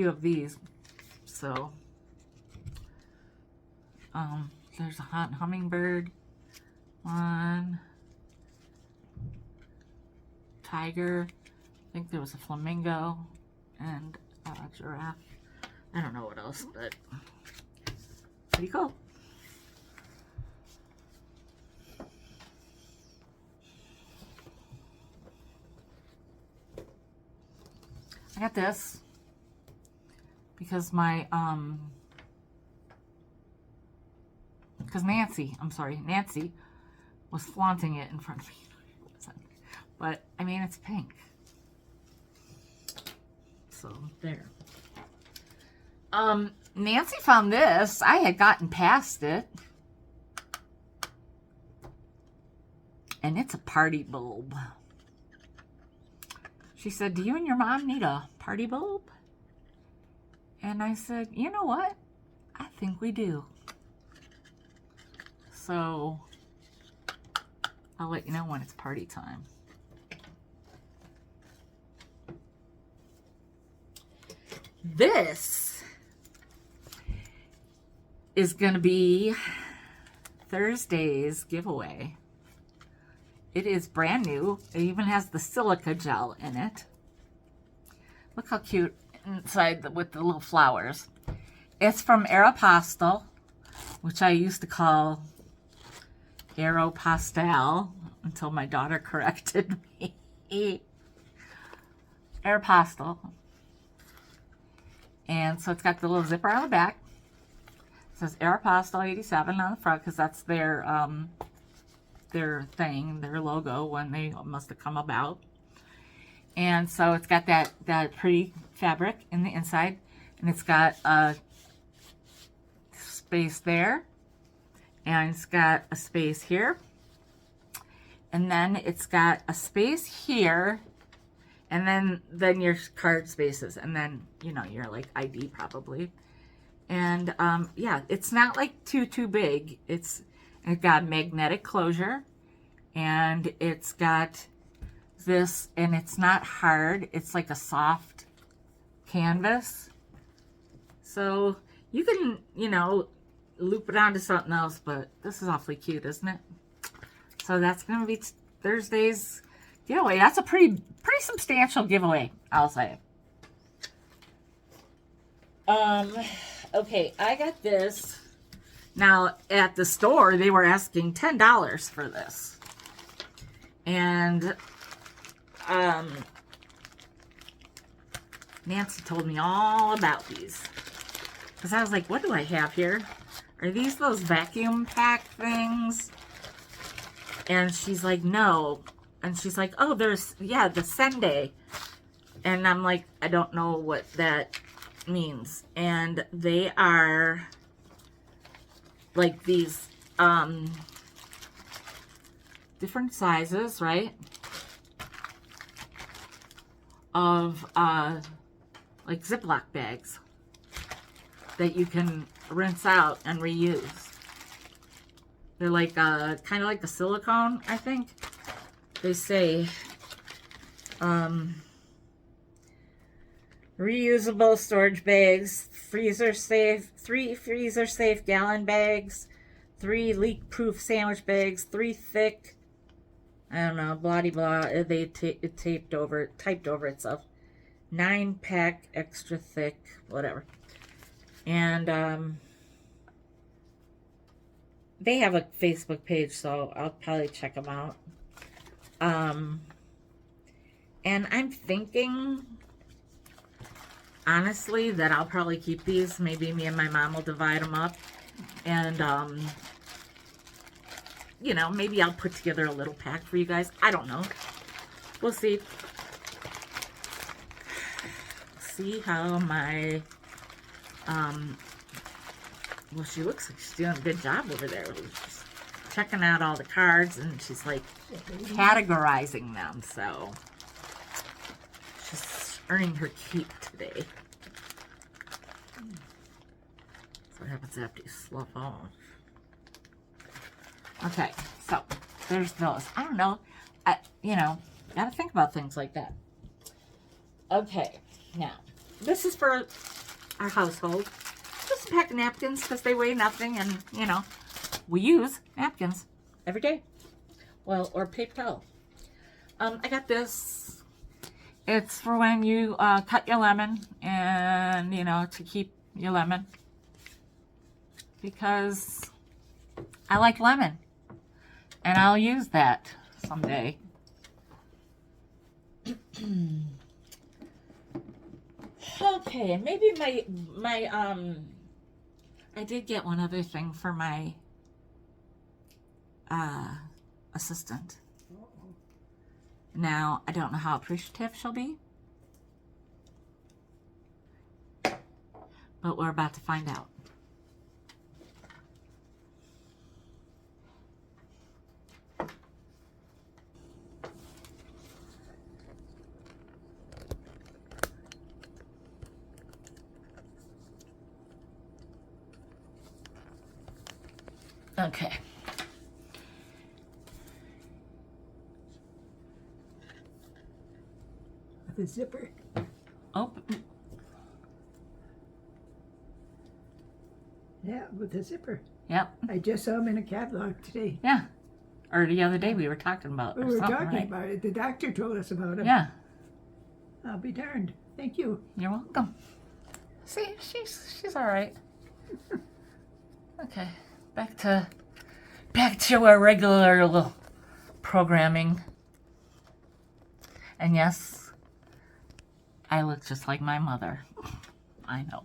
of these. So there's a hummingbird one, tiger. I think there was a flamingo and a giraffe. I don't know what else, but pretty cool. I got this because because Nancy was flaunting it in front of me. But I mean, it's pink. So there. Nancy found this. I had gotten past it. And it's a party bulb. She said, "Do you and your mom need a party bulb?" And I said, "You know what? I think we do." So I'll let you know when it's party time. This is going to be Thursday's giveaway. It is brand new. It even has the silica gel in it. Look how cute inside with the little flowers. It's from Aeropostale, which I used to call Aeropostale until my daughter corrected me. Aeropostale. And so it's got the little zipper on the back. It says Aeropostale 87 on the front because that's their thing, their logo when they must have come about. And so it's got that pretty fabric in the inside, and it's got a space there, and it's got a space here, and then it's got a space here, And then your card spaces, and then, you know, your like ID probably. And yeah, it's not like too big. It got magnetic closure, and it's got this, and it's not hard. It's like a soft canvas. So you can, you know, loop it onto something else, but this is awfully cute, isn't it? So that's going to be Thursday's giveaway. That's a pretty substantial giveaway, I'll say. Okay, I got this. Now, at the store, they were asking $10 for this. And, Nancy told me all about these. Because I was like, what do I have here? Are these those vacuum pack things? And she's like, no. And she's like, oh, there's, yeah, the Sunday. And I'm like, I don't know what that means. And they are like these different sizes, right? Of like Ziploc bags that you can rinse out and reuse. They're like kind of like a silicone, I think. They say reusable storage bags, freezer safe, 3 freezer safe gallon bags, 3 leak proof sandwich bags, 3 thick, I don't know, blah blah. They typed over itself. 9 pack extra thick, whatever. And they have a Facebook page, so I'll probably check them out. And I'm thinking, honestly, that I'll probably keep these. Maybe me and my mom will divide them up. And, you know, maybe I'll put together a little pack for you guys. I don't know. We'll see. See how my, well, she looks like she's doing a good job over there. She's checking out all the cards, and she's like categorizing them, so she's earning her keep today. That's what happens after you slough off. Okay, so there's those. I don't know. You know, gotta think about things like that. Okay, now, this is for our household. Just a pack of napkins because they weigh nothing, and, you know, we use napkins every day. Well, or paper towel. I got this. It's for when you cut your lemon, and, you know, to keep your lemon. Because I like lemon. And I'll use that someday. Okay, and maybe my I did get one other thing for my assistant. Now, I don't know how appreciative she'll be, but we're about to find out. Okay. The zipper. Oh. Yeah, with the zipper. Yep. I just saw him in a catalog today. Yeah. Or the other day we were talking about. We were talking about it. The doctor told us about it. Yeah. I'll be darned. Thank you. You're welcome. See, she's all right. Okay, back to our regular little programming. And yes, I look just like my mother. I know.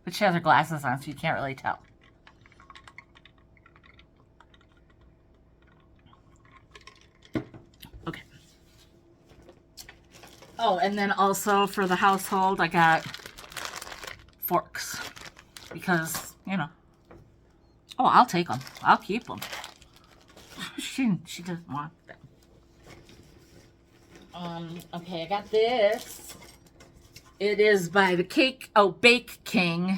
But she has her glasses on, so you can't really tell. Okay. Oh, and then also for the household, I got forks. Because, you know. Oh, I'll take them. I'll keep them. She doesn't want them. Okay, I got this. It is by the Bake King.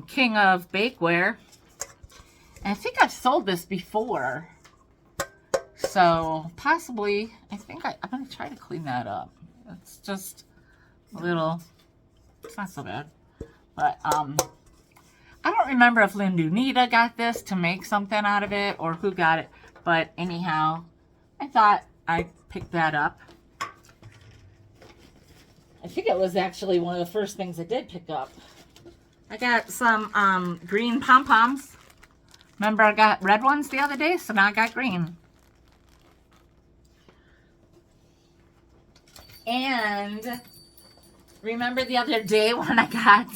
King of Bakeware. And I think I've sold this before. So, possibly, I'm going to try to clean that up. It's just a little, it's not so bad. But, I don't remember if Lindunita got this to make something out of it or who got it. But anyhow, I thought I'd pick that up. I think it was actually one of the first things I did pick up. I got some green pom-poms. Remember I got red ones the other day, so now I got green. And remember the other day when I got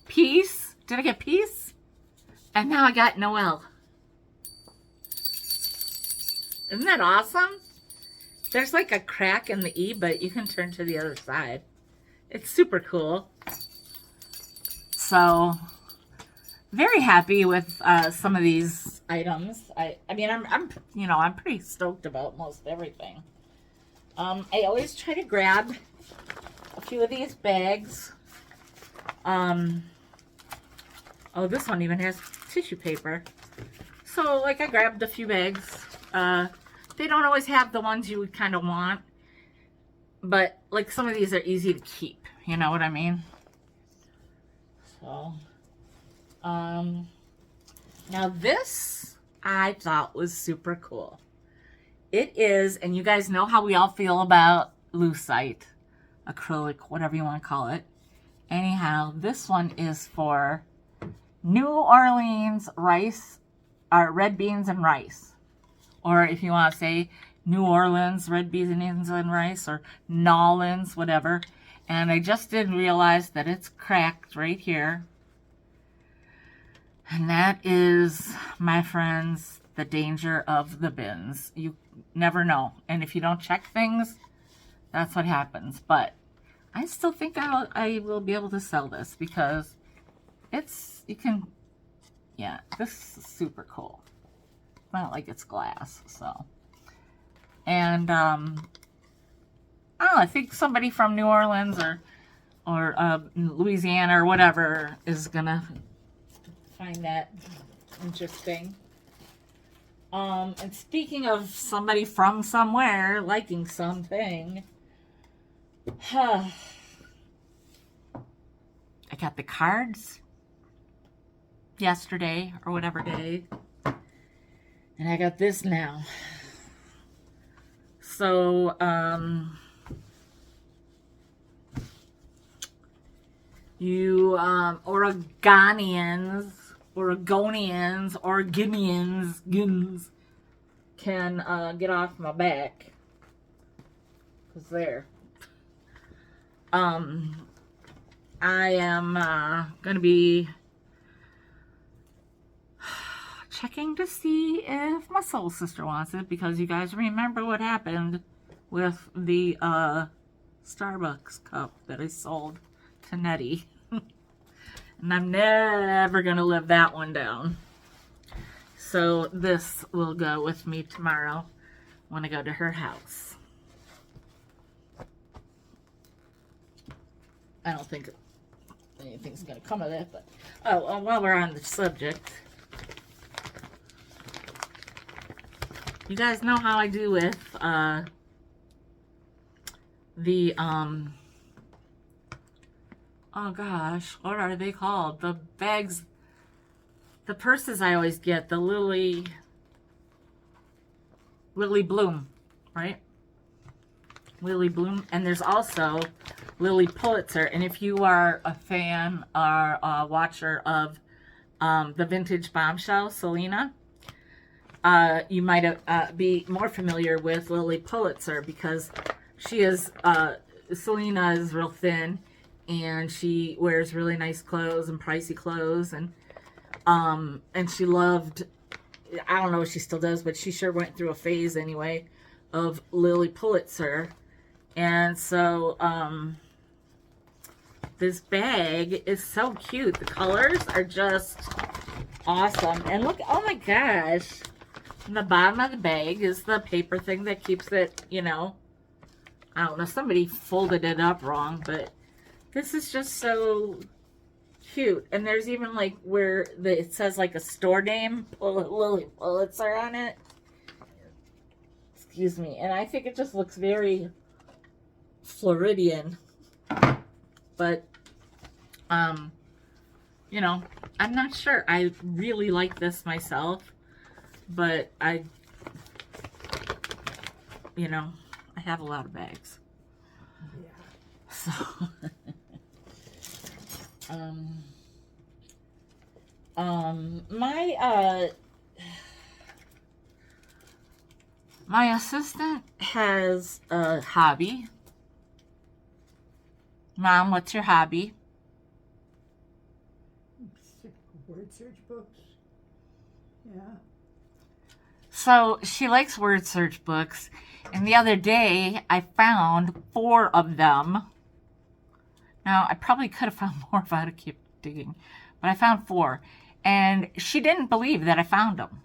peace? Did I get peace? And now I got Noel. Isn't that awesome? There's like a crack in the E, but you can turn to the other side. It's super cool. So, very happy with some of these items. I mean, I'm pretty stoked about most everything. I always try to grab a few of these bags. Oh, this one even has tissue paper. So, like, I grabbed a few bags. They don't always have the ones you would kind of want. But, like, some of these are easy to keep. You know what I mean? So, now this I thought was super cool. It is, and you guys know how we all feel about lucite, acrylic, whatever you want to call it. Anyhow, this one is for New Orleans rice, or red beans and rice. Or if you want to say New Orleans red beans and rice, or Nolans, whatever. And I just didn't realize that it's cracked right here. And that is, my friends, the danger of the bins. You never know. And if you don't check things, that's what happens. But I still think I will be able to sell this because this is super cool. It's not like it's glass, so. And, I think somebody from New Orleans or Louisiana or whatever is gonna find that interesting. And speaking of somebody from somewhere liking something, I got the cards yesterday or whatever day, and I got this now. So, you Oregonians can get off my back. 'Cause there. I am going to be checking to see if my soul sister wants it, because you guys remember what happened with the Starbucks cup that I sold to Nettie. And I'm never going to live that one down. So this will go with me tomorrow when I go to her house. I don't think anything's going to come of it, but while we're on the subject, you guys know how I do with the oh gosh, what are they called? The bags, the purses I always get, the Lily Bloom, right? Lily Bloom. And there's also Lily Pulitzer. And if you are a fan or a watcher of the Vintage Bombshell, Selena, you might be more familiar with Lily Pulitzer, because she is, Selena is real thin, and she wears really nice clothes and pricey clothes, and she loved, I don't know if she still does, but she sure went through a phase anyway of Lily Pulitzer. And so this bag is so cute. The colors are just awesome. And look, oh my gosh, And the bottom of the bag is the paper thing that keeps it, you know. I don't know, somebody folded it up wrong, but this is just so cute. And there's even like where it says like a store name, Lily Pulitzer on it. Excuse me. And I think it just looks very Floridian. But, you know, I'm not sure. I really like this myself. But you know, I have a lot of bags. Yeah. So, my assistant has a hobby. Mom, what's your hobby? Word search books. Yeah. So she likes word search books, and the other day I found 4 of them. Now, I probably could have found more if I had to keep digging, but I found 4, and she didn't believe that I found them.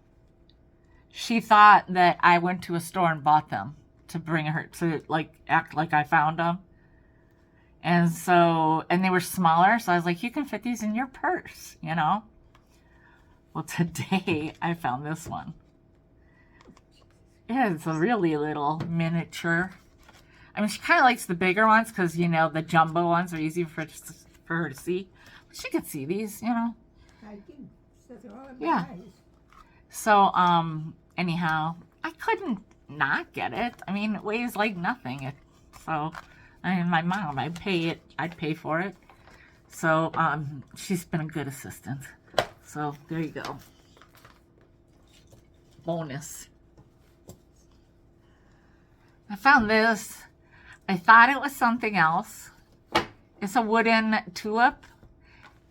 She thought that I went to a store and bought them to bring her to like act like I found them. And so, and they were smaller, so I was like, you can fit these in your purse, you know? Well, today I found this one. Yeah, it's a really little miniature. I mean, she kind of likes the bigger ones because, you know, the jumbo ones are easy for her to see. But she could see these, you know. I think so. They're all in my Yeah. eyes. So, anyhow, I couldn't not get it. I mean, it weighs like nothing. So, I mean, my mom, I'd pay for it. So, she's been a good assistant. So, there you go. Bonus. I found this. I thought it was something else. It's a wooden tulip.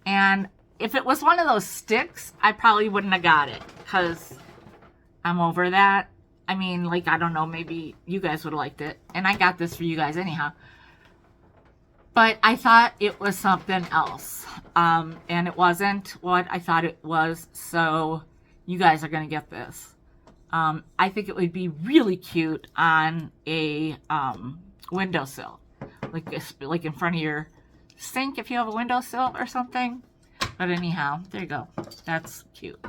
And if it was one of those sticks, I probably wouldn't have got it. Because I'm over that. I mean, like, I don't know, maybe you guys would have liked it. And I got this for you guys anyhow. But I thought it was something else. And it wasn't what I thought it was. So you guys are going to get this. I think it would be really cute on a windowsill, like in front of your sink if you have a windowsill or something. But anyhow, there you go. That's cute.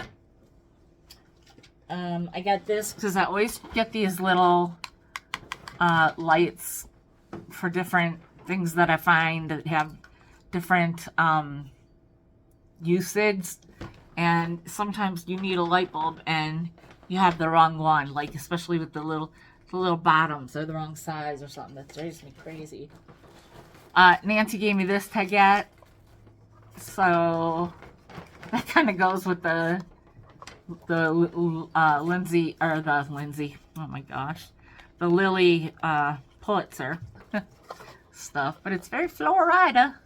I got this because I always get these little lights for different things that I find that have different usage, and sometimes you need a light bulb and you have the wrong one, like especially with the little bottoms, they're the wrong size or something. That drives me crazy. Nancy gave me this to get, so that kind of goes with the Lindsay, oh my gosh, the Lily Pulitzer stuff, but it's very Florida.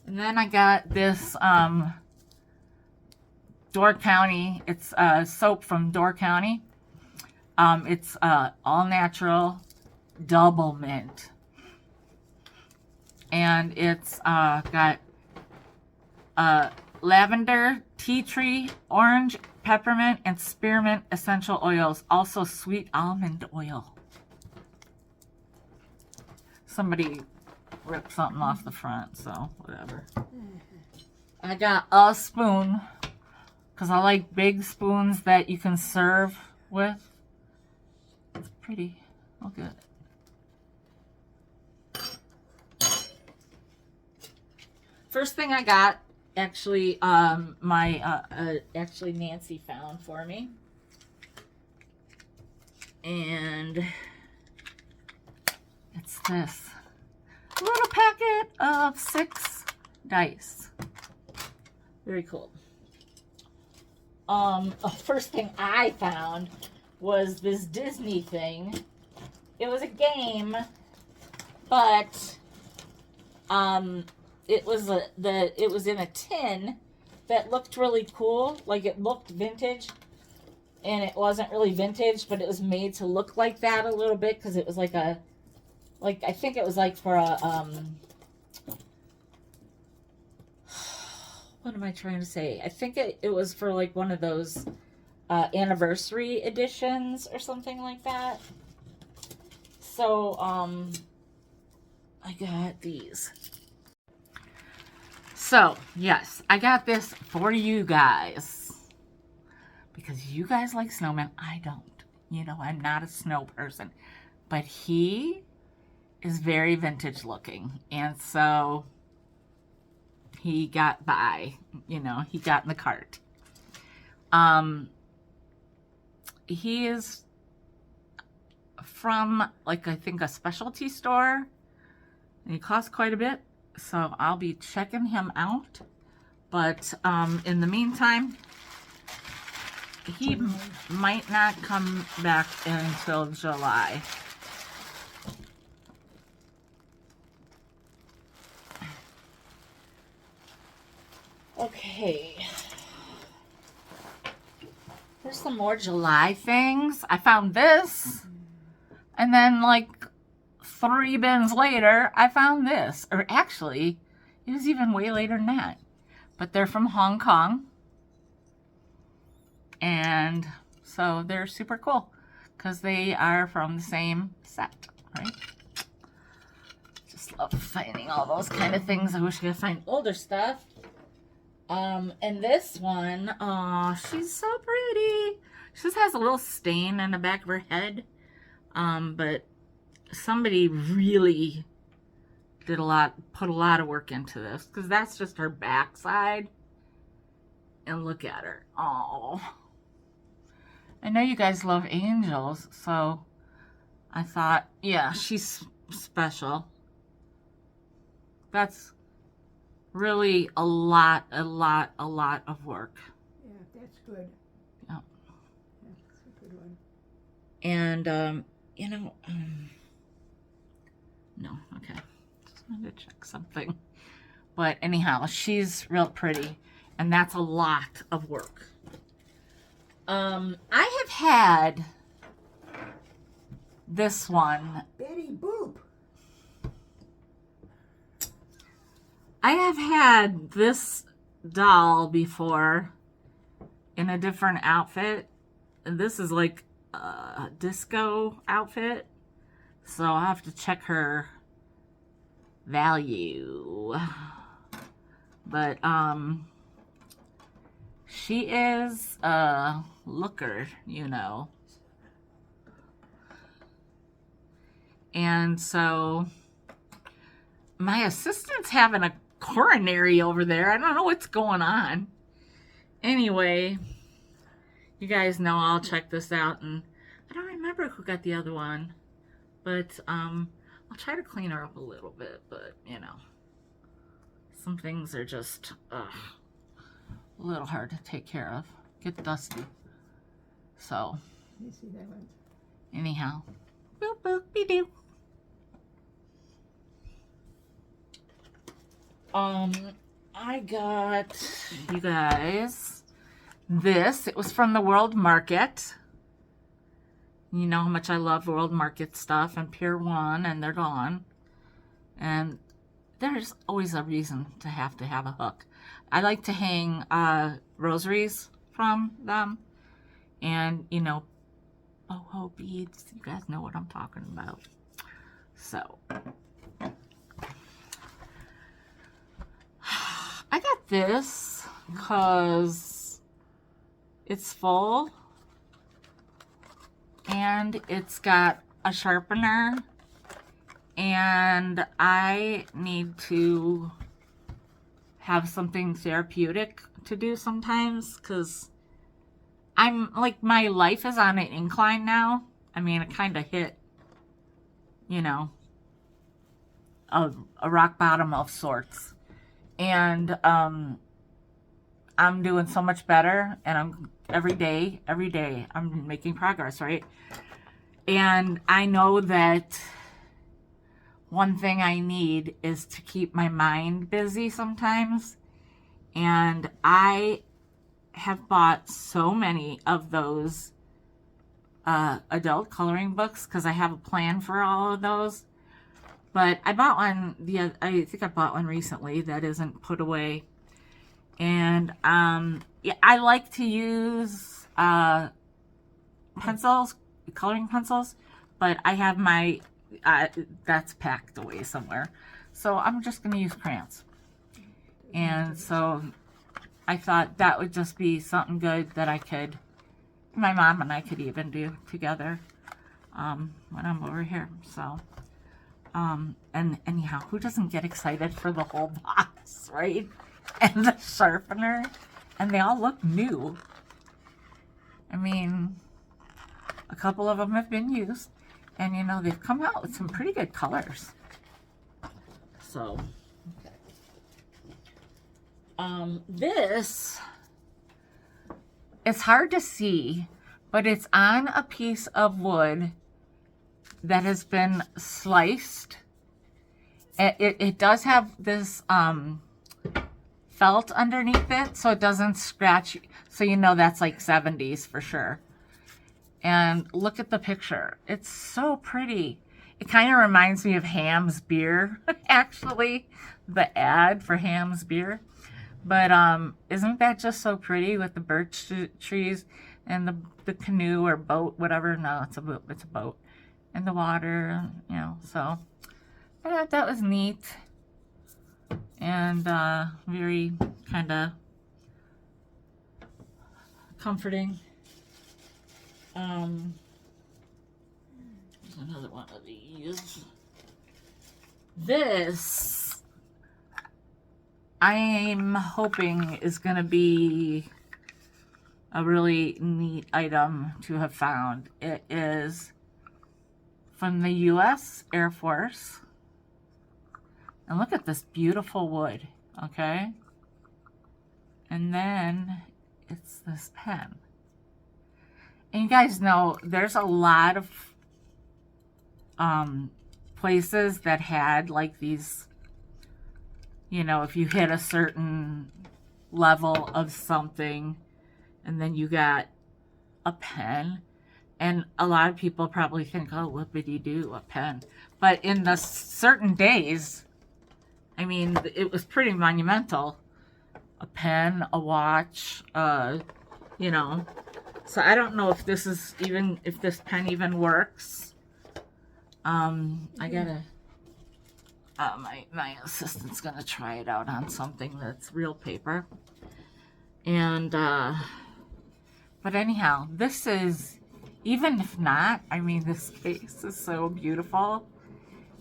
And then I got this Door County. It's soap from Door County. It's all natural, double mint, and it's got lavender, tea tree, orange, peppermint, and spearmint essential oils. Also sweet almond oil. Somebody ripped something off the front, so whatever. I got a spoon because I like big spoons that you can serve with. It's pretty. Look at it. First thing I got, actually, actually Nancy found for me, and it's this little packet of 6 dice. Very cool. First thing I found was this Disney thing. It was a game, but it was in a tin that looked really cool. Like, it looked vintage, and it wasn't really vintage, but it was made to look like that a little bit because it was like a, like, I think it was like for a what am I trying to say? I think it was for like one of those anniversary editions or something like that. So, I got these. So, yes, I got this for you guys. Because you guys like snowmen. I don't. You know, I'm not a snow person. But he is very vintage looking. And so, he got by. You know, he got in the cart. He is from, like, I think a specialty store. And he costs quite a bit. So I'll be checking him out. But in the meantime, he might not come back until July. Okay. There's some more July things. I found this. And then like 3 bins later, I found this. Or actually, it was even way later than that. But they're from Hong Kong. And so they're super cool. Because they are from the same set, right? Just love finding all those kind of things. I wish I could find older stuff. And this one, oh, she's so pretty. She just has a little stain in the back of her head. But somebody really put a lot of work into this, because that's just her backside. And look at her. Oh, I know you guys love angels, so I thought, yeah, she's special. That's really a lot of work. Yeah, that's good. Yeah. That's a good one. And, you know, no, okay. Just wanted to check something. But anyhow, she's real pretty. And that's a lot of work. I have had this one. Betty Boop. I have had this doll before in a different outfit. And this is like a disco outfit. So I'll have to check her value. But, she is a looker, you know. And so my assistant's having a coronary over there. I don't know what's going on. Anyway, you guys know I'll check this out, and I don't remember who got the other one, but I'll try to clean her up a little bit, but you know, some things are just a little hard to take care of, get dusty. So You see that one? anyhow, boop boop be doo. I got you guys this. It was from the World Market. You know how much I love World Market stuff and Pier 1, and they're gone. And there's always a reason to have a hook. I like to hang rosaries from them. And, you know, boho beads. You guys know what I'm talking about. So I got this because it's full and it's got a sharpener, and I need to have something therapeutic to do sometimes, because I'm like, my life is on an incline now. I mean, it kind of hit, you know, a rock bottom of sorts. And I'm doing so much better, and I'm every day I'm making progress, right? And I know that one thing I need is to keep my mind busy sometimes. And I have bought so many of those adult coloring books because I have a plan for all of those. But I bought one, I think I bought one recently that isn't put away. And yeah, I like to use pencils, coloring pencils, but I have my, that's packed away somewhere. So I'm just going to use crayons. And so I thought that would just be something good that I could, my mom and I could even do together when I'm over here. So, and anyhow, who doesn't get excited for the whole box, right? And the sharpener, and they all look new. I mean, a couple of them have been used, and you know, they've come out with some pretty good colors. So, this, it's hard to see, but it's on a piece of wood that has been sliced. It does have this felt underneath it, so it doesn't scratch, so you know that's like 70s for sure. And look at the picture. It's so pretty. It kind of reminds me of Ham's Beer, actually, the ad for Ham's Beer. But isn't that just so pretty with the birch trees and the canoe or boat, whatever? No, it's a boat. And the water, you know, so I thought that was neat. And very kind of comforting. There's another one of these. This, I'm hoping, is going to be a really neat item to have found. It is from the U.S. Air Force. And look at this beautiful wood, okay? And then it's this pen. And you guys know there's a lot of places that had like these, you know, if you hit a certain level of something and then you got a pen. And a lot of people probably think, oh, what would you do, a pen? But in the certain days, I mean, it was pretty monumental. A pen, a watch, you know. So I don't know if this is even, if this pen even works. I gotta, my assistant's gonna try it out on something that's real paper. And, but anyhow, this is, even if not, I mean, this case is so beautiful.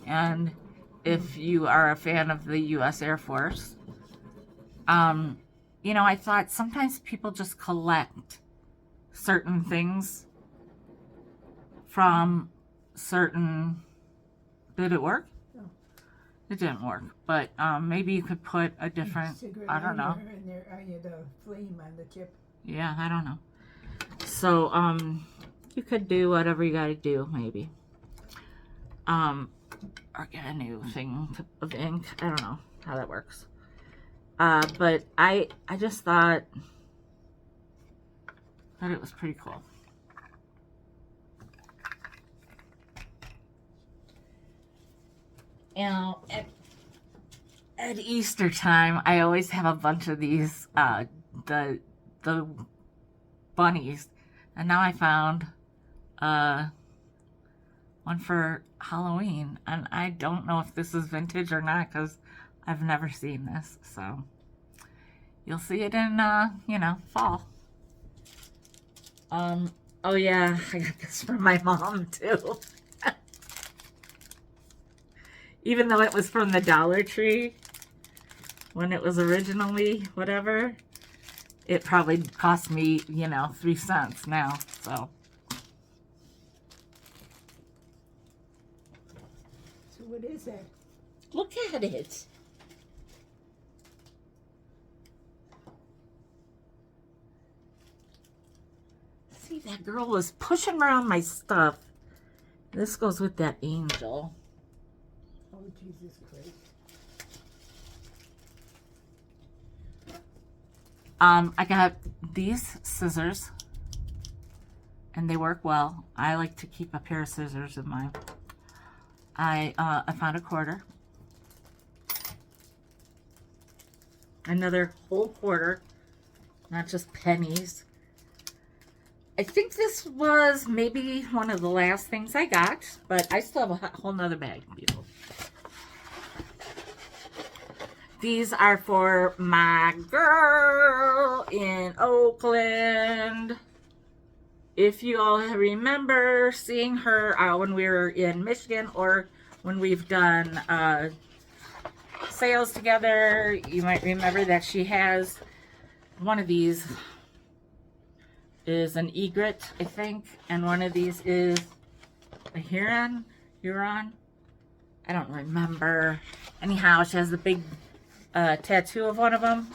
And if you are a fan of the U.S. Air Force, you know, I thought sometimes people just collect certain things from certain, did it work? No. It didn't work, but maybe you could put a different, I don't know. And there are you the flame on the tip. Yeah, I don't know. So, you could do whatever you gotta do, maybe. Or get a new thing of ink. I don't know how that works. But I just thought that it was pretty cool. You know, at Easter time, I always have a bunch of these, the bunnies. And now I found one for Halloween. And I don't know if this is vintage or not because I've never seen this. So you'll see it in, you know, fall. Oh yeah, I got this from my mom too. Even though it was from the Dollar Tree, when it was originally whatever, it probably cost me, you know, 3 cents now, so. So what is that? Look at it. See, that girl was pushing around my stuff. This goes with that angel. Oh, Jesus Christ. I got these scissors, and they work well. I like to keep a pair of scissors in mine. I found a quarter. Another whole quarter, not just pennies. I think this was maybe one of the last things I got, but I still have a whole nother bag, people. These are for my girl in Oakland. If you all remember seeing her when we were in Michigan, or when we've done sales together, you might remember that she has one of these is an egret, I think, and one of these is a Huron. I don't remember. Anyhow, she has a big tattoo of one of them,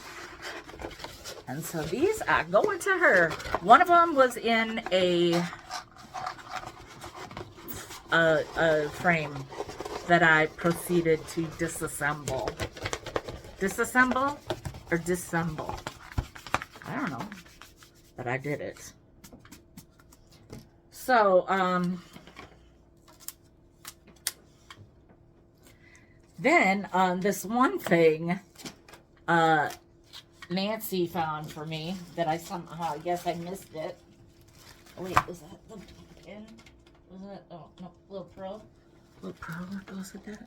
and so these are going to her. One of them was in a frame that I proceeded to disassemble. Disassemble or disassemble? I don't know. But I did it. So, then this one thing Nancy found for me that I somehow, I guess I missed it. Oh, wait, is that the pin? Was that, oh, no, little pearl. Little pearl that goes with that.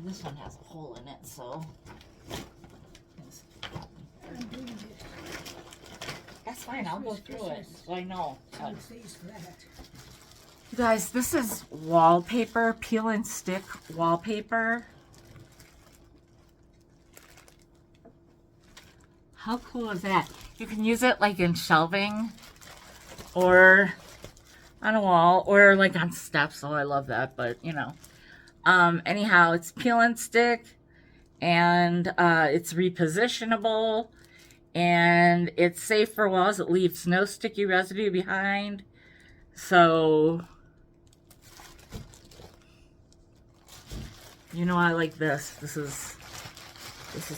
This one has a hole in it, so. That's fine, I'll go through it, so I know. You guys, this is wallpaper, peel and stick wallpaper. How cool is that? You can use it like in shelving or on a wall or like on steps. Oh, I love that, but you know. Anyhow, it's peel and stick, and it's repositionable, and it's safe for walls. It leaves no sticky residue behind. So, you know, I like this. This is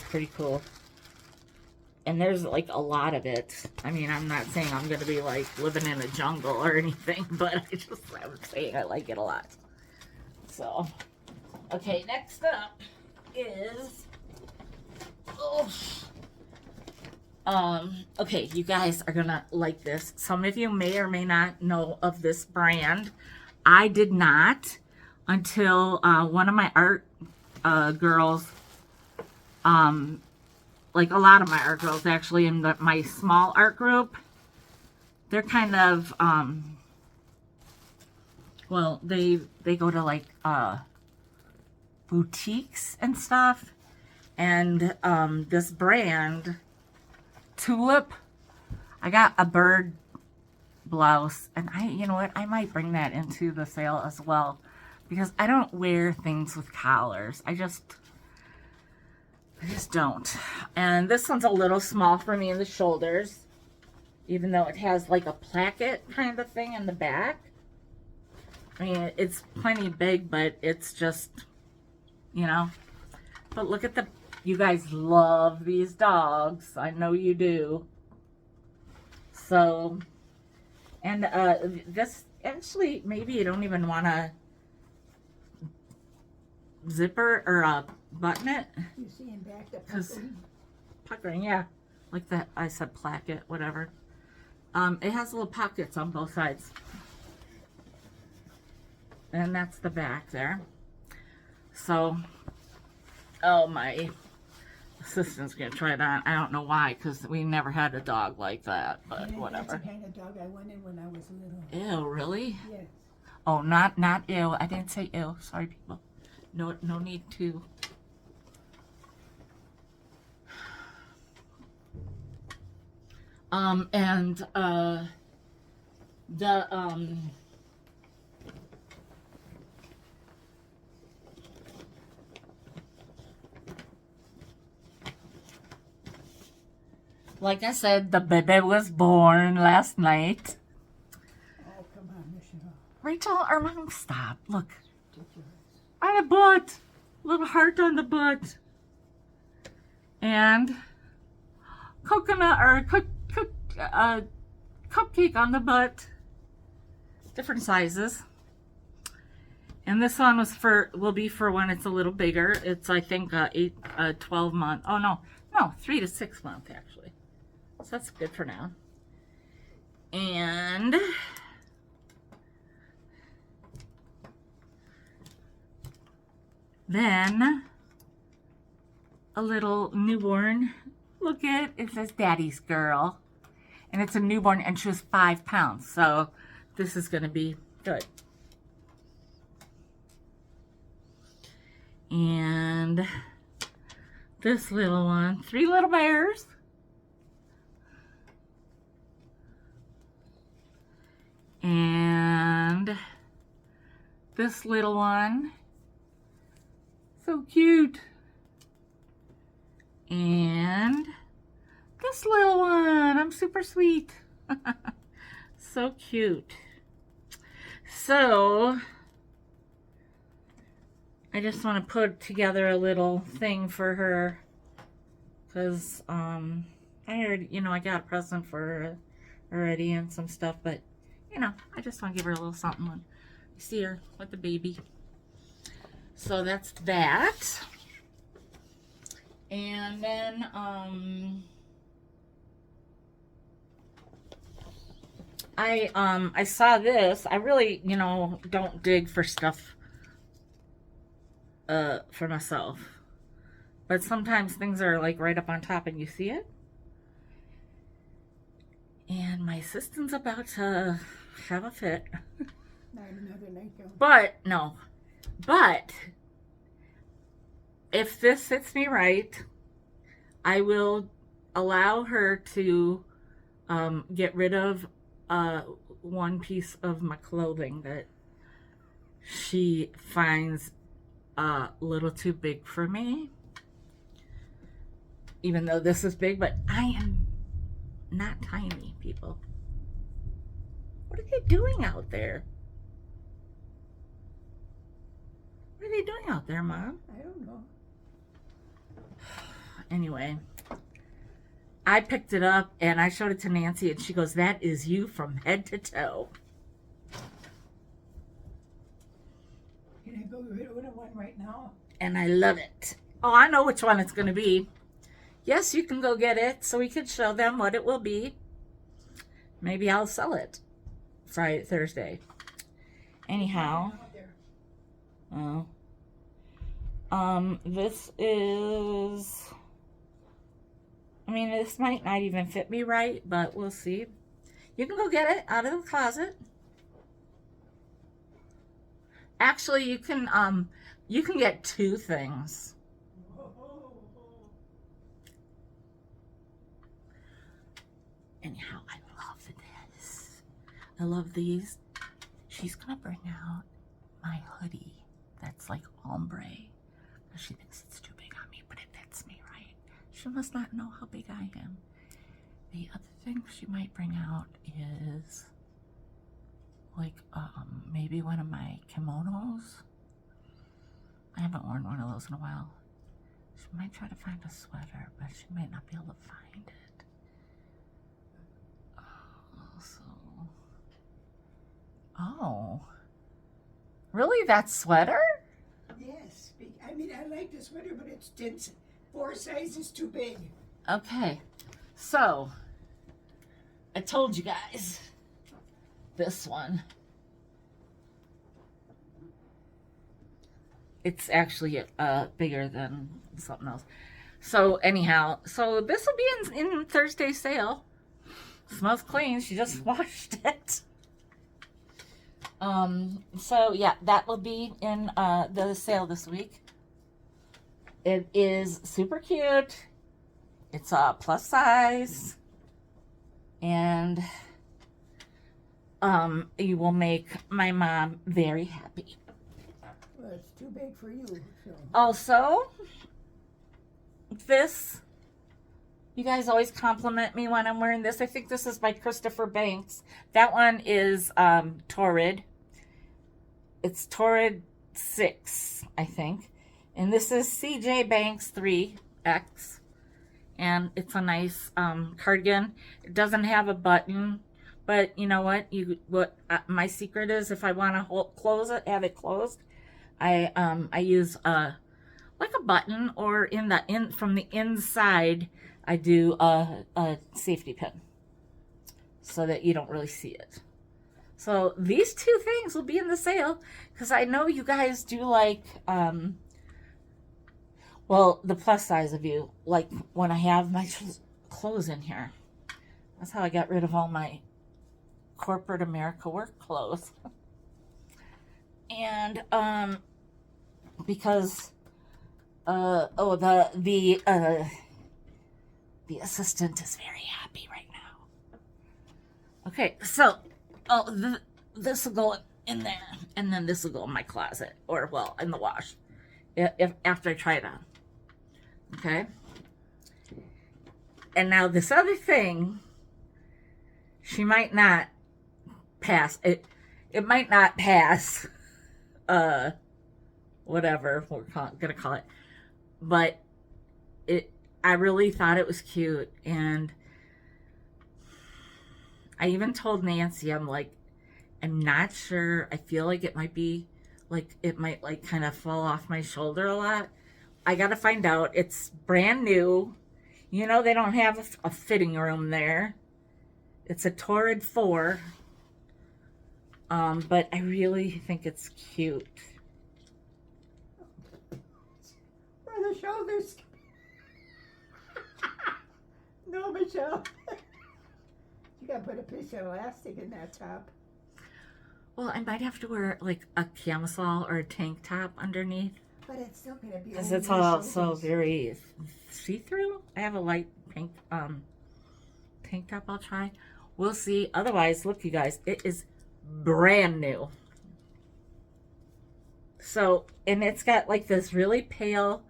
pretty cool. And there's like a lot of it. I mean, I'm not saying I'm gonna be like living in a jungle or anything, but I'm saying I like it a lot. So, okay, next up is, okay, you guys are gonna like this. Some of you may or may not know of this brand. I did not until one of my art girls, like a lot of my art girls actually in my small art group, they're kind of, well, they go to like boutiques and stuff, and this brand, Tulip, I got a bird blouse, and you know what, I might bring that into the sale as well, because I don't wear things with collars. I just don't. And this one's a little small for me in the shoulders, even though it has like a placket kind of thing in the back. I mean, it's plenty big, but it's just, you know. But look at you guys love these dogs. I know you do. So, and this, actually, maybe you don't even want to zipper or button it. You see in back the puckering, yeah, like that. I said placket, whatever. It has little pockets on both sides, and that's the back there. So, oh, my assistant's gonna try it on. I don't know why, because we never had a dog like that, but yeah, whatever. That's the kind of dog I wanted when I was little. Ew, really? Yes. Oh, not ew. I didn't say ew. Sorry, people. No need to. Like I said, the baby was born last night. Oh, come on, Michelle. Rachel, or mom, stop. Look. On the butt. Little heart on the butt. And coconut or cupcake on the butt. Different sizes. And this one will be for when it's a little bigger. It's, I think, 12 month. Oh, no, 3 to 6 month actually. So that's good for now. And then a little newborn. Look at it, says Daddy's Girl. And it's a newborn, and she was 5 pounds. So this is going to be good. And this little one, 3 little bears. And this little one, so cute. And this little one, I'm super sweet. So cute. So I just want to put together a little thing for her, because I heard, you know, I got a present for her already and some stuff, but you know, I just want to give her a little something when you see her with the baby. So that's that. And then I saw this. I really, you know, don't dig for stuff for myself, but sometimes things are like right up on top and you see it. And my assistant's about to have a fit. Not another night though. But no, but if this fits me right, I will allow her to get rid of one piece of my clothing that she finds a little too big for me, even though this is big. But I am not tiny, people. What are they doing out there? What are they doing out there, Mom? I don't know. Anyway, I picked it up and I showed it to Nancy, and she goes, "That is you from head to toe." Can I go get rid of one right now? And I love it. Oh, I know which one it's going to be. Yes, you can go get it so we can show them what it will be. Maybe I'll sell it Thursday. Anyhow. Oh. This is, I mean, this might not even fit me right, but we'll see. You can go get it out of the closet. Actually, you can get 2 things. Anyhow, I love this. I love these. She's gonna bring out my hoodie that's like ombre. She thinks it's too big on me, but it fits me right. She must not know how big I am. The other thing she might bring out is like maybe one of my kimonos. I haven't worn one of those in a while. She might try to find a sweater, but she might not be able to find it. Oh, really? That sweater? Yes. I mean, I like the sweater, but it's 4 sizes too big. Okay, so I told you guys this one. It's actually bigger than something else. So anyhow, so this will be in Thursday's sale. Smells clean. She just washed it. So yeah, that will be in the sale this week. It is super cute. It's a plus size, and you will make my mom very happy. Well, it's too big for you. So. Also, this, you guys always compliment me when I'm wearing this. I think this is by Christopher Banks. That one is Torrid. It's Torrid 6, I think. And this is CJ Banks 3X. And it's a nice cardigan. It doesn't have a button. But you know what? My secret is, if I want to close it, have it closed, I use like a button, or from the inside I do a safety pin. so that you don't really see it. So these two things will be in the sale because I know you guys do like, well, the plus size of you, like when I have my clothes in here. That's how I got rid of all my corporate America work clothes. And because the assistant is very happy right now. Okay, so this will go in there, and then this will go in my closet, or well, in the wash, if after I try it on. Okay. And now this other thing, she might not pass it. It might not pass. Whatever we're gonna call it, but I really thought it was cute, and I even told Nancy, I'm like, I'm not sure. I feel like it might be like it might like kind of fall off my shoulder a lot. I gotta find out. It's brand new. You know, they don't have a fitting room there. It's a Torrid 4. But I really think it's cute. Where the shoulders. No, Michelle. You gotta put a piece of elastic in that top. Well, I might have to wear like a camisole or a tank top underneath. But it's still gonna be. Because it's all so very see-through. I have a light pink tank top I'll try. We'll see. Otherwise, look, you guys, it is brand new. So, and it's got like this really pale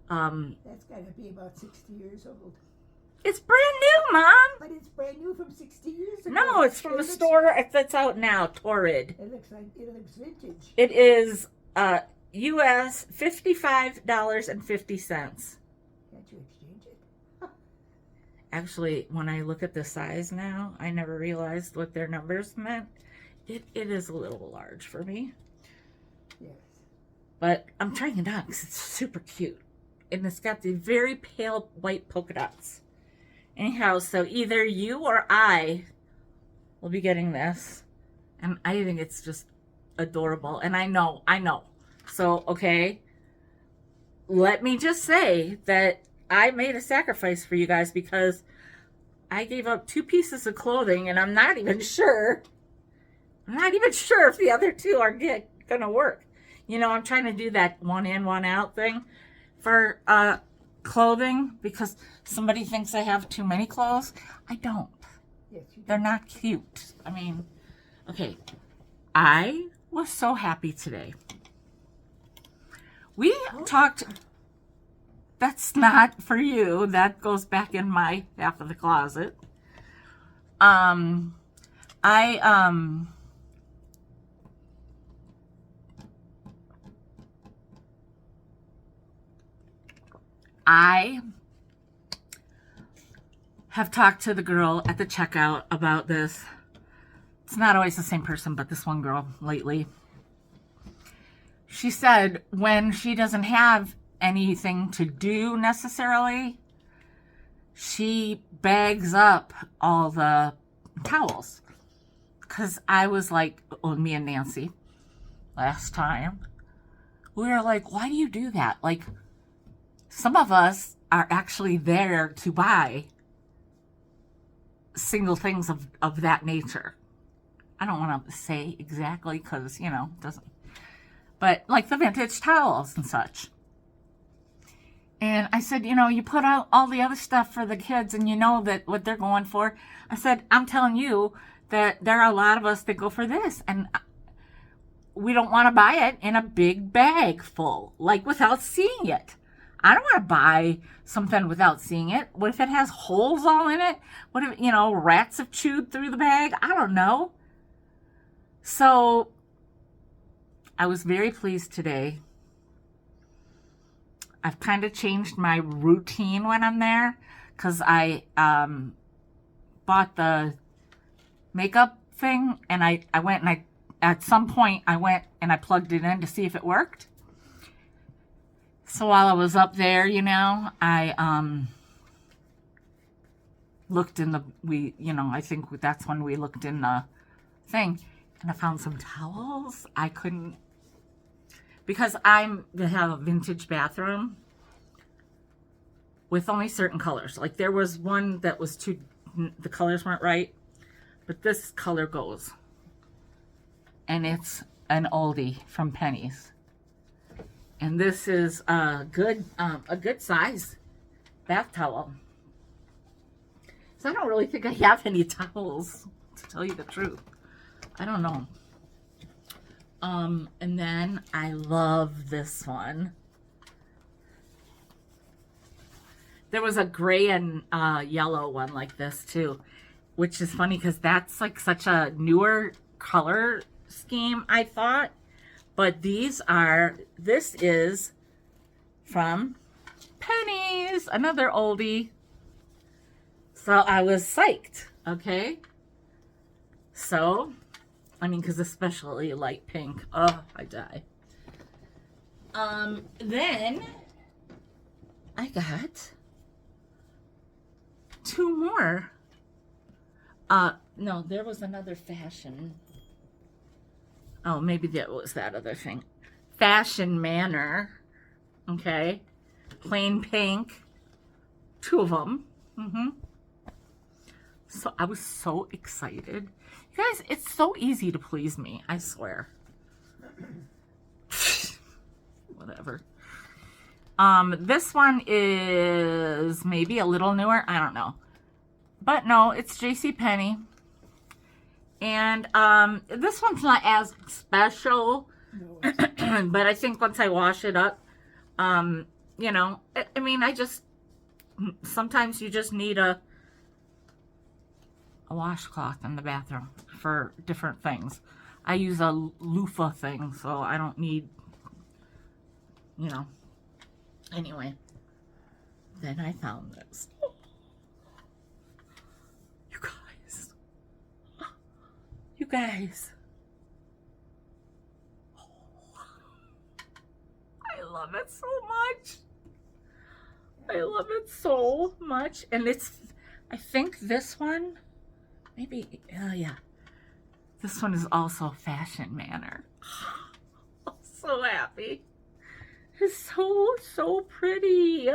that's gotta be about 60 years old. It's brand new, Mom. But it's brand new from 60 years ago. No, it's from a store that's out now, Torrid. It looks vintage. It is US $55.50. Can't you exchange it? Actually, when I look at the size now, I never realized what their numbers meant. It is a little large for me. Yes. But I'm trying it on because it's super cute. And it's got the very pale white polka dots. Anyhow, so either you or I will be getting this. And I think it's just adorable. And I know. So, okay. Let me just say that I made a sacrifice for you guys because I gave up 2 pieces of clothing and I'm not even sure if the other 2 are gonna work. You know, I'm trying to do that one in, one out thing for clothing because somebody thinks I have too many clothes. I don't. Yes, you do. They're not cute. I mean, okay. I was so happy today. We talked. That's not for you. That goes back in my half of the closet. I have talked to the girl at the checkout about this. It's not always the same person, but this one girl lately. She said when she doesn't have anything to do necessarily, she bags up all the towels. Because I was like, me and Nancy last time, we were like, why do you do that? Like, some of us are actually there to buy single things of that nature. I don't want to say exactly because, you know, it doesn't. But like the vintage towels and such. And I said, you know, you put out all the other stuff for the kids and you know that what they're going for. I said, I'm telling you that there are a lot of us that go for this. And we don't want to buy it in a big bag full, like without seeing it. I don't want to buy something without seeing it. What if it has holes all in it? What if, you know, rats have chewed through the bag? I don't know. So I was very pleased today. I've kind of changed my routine when I'm there because I bought the makeup thing and I went and at some point I went and I plugged it in to see if it worked. So while I was up there, you know, I looked in the, I think that's when we looked in the thing, and I found some towels. I couldn't, because I have a vintage bathroom with only certain colors. Like there was one that was the colors weren't right, but this color goes. And it's an oldie from Penny's. And this is a good size bath towel. So I don't really think I have any towels, to tell you the truth. I don't know. And then I love this one. There was a gray and yellow one like this too, which is funny because that's like such a newer color scheme, I thought. But this is from Penny's, another oldie. So I was psyched, okay? So, I mean, because especially light pink. Oh, I die. Then I got 2 more. No, there was another fashion. Oh, maybe that was that other thing. Fashion Manor. Okay. Plain pink. 2 of them. So I was so excited. You guys, it's so easy to please me. I swear. Whatever. This one is maybe a little newer. I don't know. But no, it's JCPenney. And this one's not as special. No, but I think once I wash it up, I mean, sometimes you just need a washcloth in the bathroom for different things. I use a loofah thing, so I don't need, Anyway, then I found this. You guys. I love it so much. I love it so much. And I think this one, maybe, yeah. This one is also Fashion Manor. I'm so happy. It's so pretty.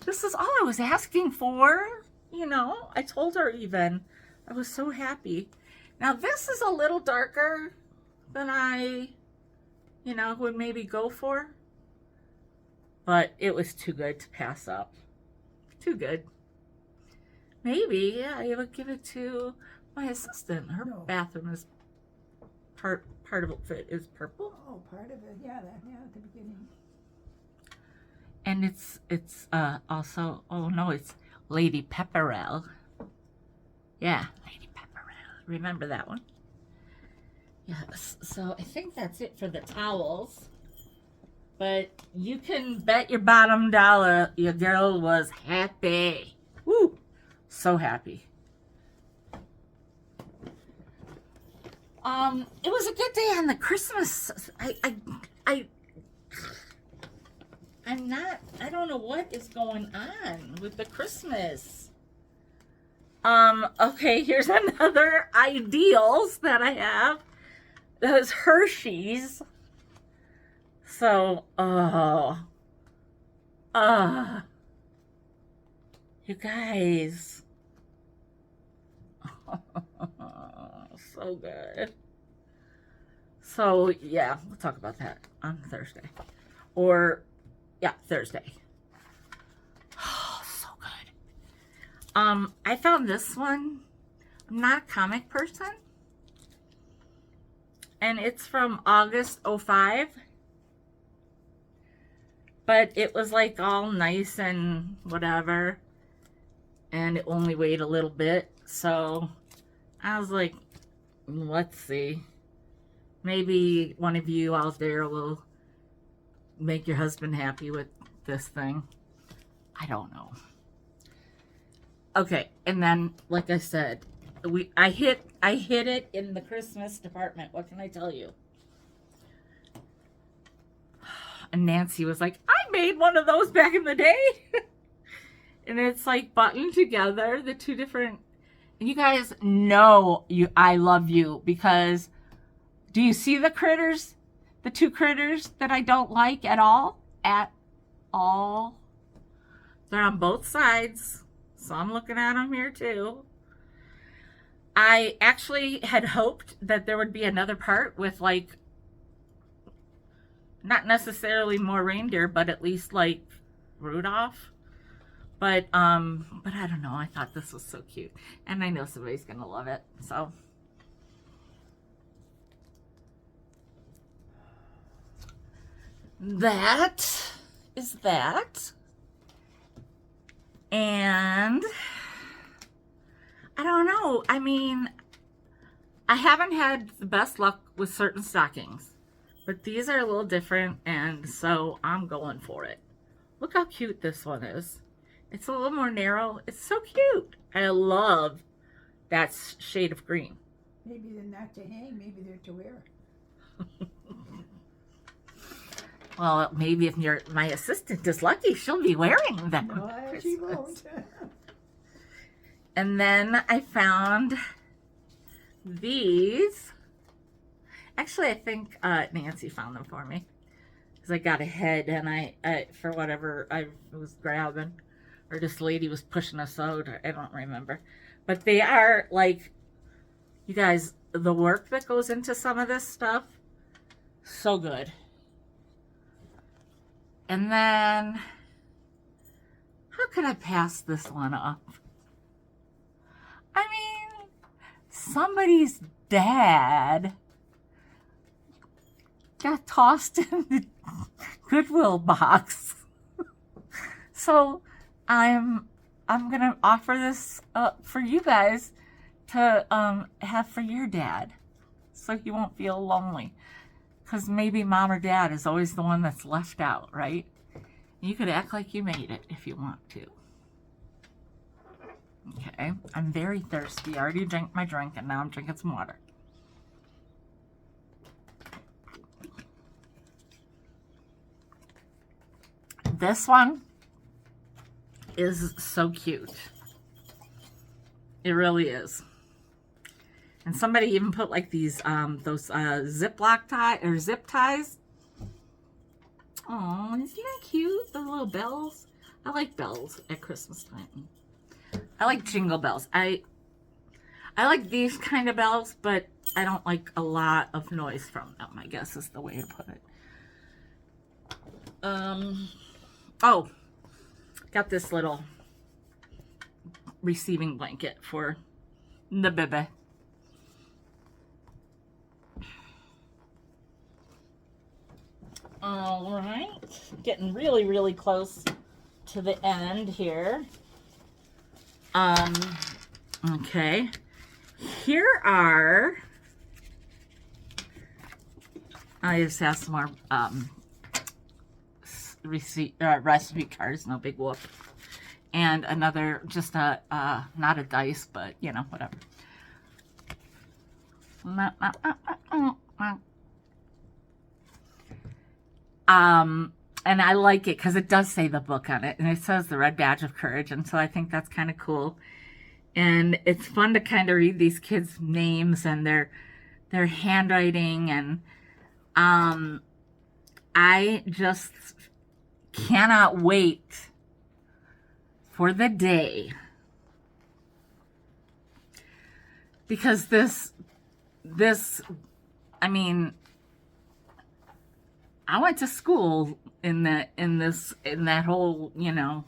This is all I was asking for. I told her even. I was so happy. Now this is a little darker than I, would maybe go for. But it was too good to pass up. Too good. Maybe, yeah, I would give it to my assistant. Her bathroom is part of it is purple. Oh, part of it, yeah, at the beginning. And it's also, it's Lady Pepperell. Yeah, Lady Pepperell. Remember that one? Yes. So I think that's it for the towels. But you can bet your bottom dollar your girl was happy. Woo! So happy. It was a good day on the Christmas. I don't know what is going on with the Christmas. Okay, here's another ideals that I have. That is Hershey's. So, you guys. So good. So, yeah, we'll talk about that on Thursday. Thursday. Oh, so good. I found this one. I'm not a comic person. And it's from August 05. But it was like all nice and whatever. And it only weighed a little bit. So I was like, let's see. Maybe one of you out there will make your husband happy with this thing. I don't know. Okay, and then like I said, I hit it in the Christmas department. What can I tell you? And Nancy was like, I made one of those back in the day. And it's like buttoned together, the two different. And you guys know I love you because do you see the critters? The two critters that I don't like at all? At all. They're on both sides. So I'm looking at them here too. I actually had hoped that there would be another part with like, not necessarily more reindeer, but at least like Rudolph. But I don't know. I thought this was so cute. And I know somebody's going to love it. So. That is that. And I don't know. I mean, I haven't had the best luck with certain stockings. But these are a little different. And so I'm going for it. Look how cute this one is. It's a little more narrow. It's so cute. I love that shade of green. Maybe they're not to hang. Maybe they're to wear. Well, maybe if my assistant is lucky, she'll be wearing them. No, she won't. And then I found these. Actually, I think Nancy found them for me. Because I got ahead and I for whatever I was grabbing. Or this lady was pushing us out. I don't remember. But they are like, you guys, the work that goes into some of this stuff, so good. And then, how could I pass this one up? I mean, somebody's dad got tossed in the Goodwill box. So I'm gonna offer this for you guys to have for your dad, so he won't feel lonely. Because maybe mom or dad is always the one that's left out, right? You could act like you made it if you want to. Okay, I'm very thirsty. I already drank my drink and now I'm drinking some water. This one is so cute. It really is. And somebody even put like these, those Ziploc tie or zip ties. Oh, isn't that cute? The little bells. I like bells at Christmas time. I like jingle bells. I like these kind of bells, but I don't like a lot of noise from them, I guess is the way to put it. Oh, got this little receiving blanket for the baby. All right, getting really, really close to the end here. Okay, here are, I just have some more recipe cards, no big whoop, and another, just a not a dice, but you know, whatever. And I like it because it does say the book on it, and it says the Red Badge of Courage, and so I think that's kind of cool. And it's fun to kind of read these kids' names and their handwriting, and I just cannot wait for the day, because this I mean, I went to school in that whole, you know,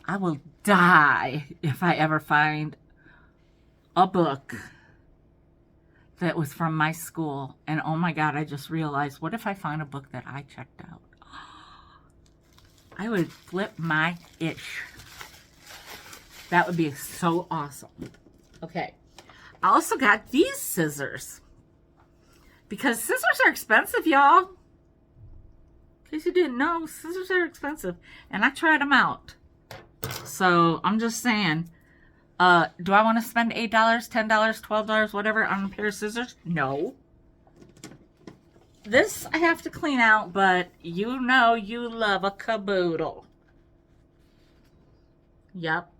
I will die if I ever find a book that was from my school. And oh my God, I just realized, what if I found a book that I checked out? I would flip my itch. That would be so awesome. Okay. I also got these scissors, because scissors are expensive, y'all. In case you didn't know, scissors are expensive. And I tried them out. So I'm just saying, do I want to spend $8, $10, $12, whatever on a pair of scissors? No. This I have to clean out, but you know you love a caboodle. Yep.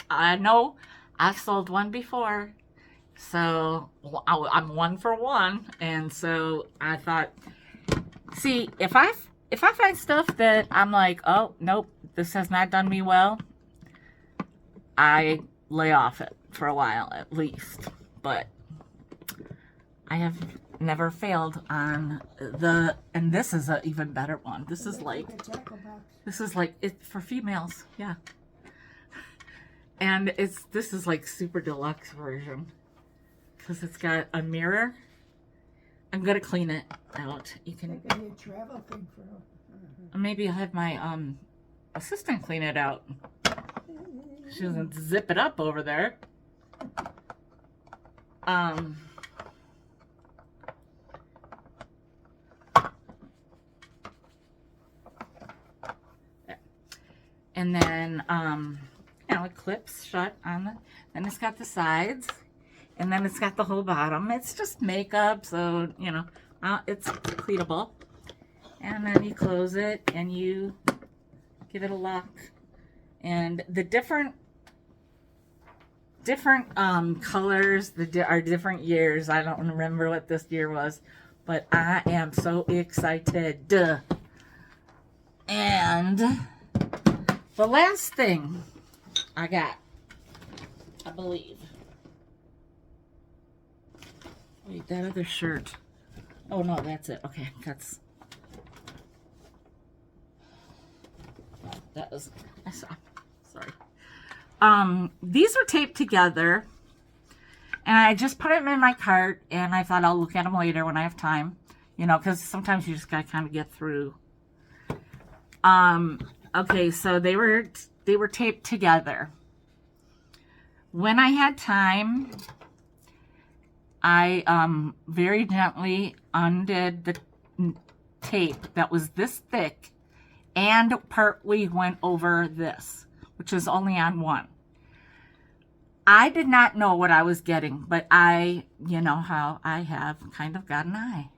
I know. I sold one before. So I'm one for one. And so I thought, see, if I find stuff that I'm like, oh, nope, this has not done me well, I lay off it for a while at least. But I have never failed on and this is an even better one. This is like it for females, yeah. And this is like super deluxe version because it's got a mirror. I'm gonna clean it out. You can It could be a travel thing for maybe I'll have my assistant clean it out. She doesn't zip it up over there. And then it clips shut on the. Then it's got the sides, and then it's got the whole bottom. It's just makeup, so it's cleanable. And then you close it and you give it a lock. And the different colors, are different years. I don't remember what this year was, but I am so excited. And the last thing I got, I believe. Wait, that other shirt. Oh no, that's it. Okay, that was. I saw. Sorry. These are taped together, and I just put them in my cart, and I thought I'll look at them later when I have time. Because sometimes you just gotta kind of get through. Okay, so they were taped together. When I had time, I very gently undid the tape that was this thick and partly went over this, which is only on one. I did not know what I was getting, but you know how I have kind of got an eye.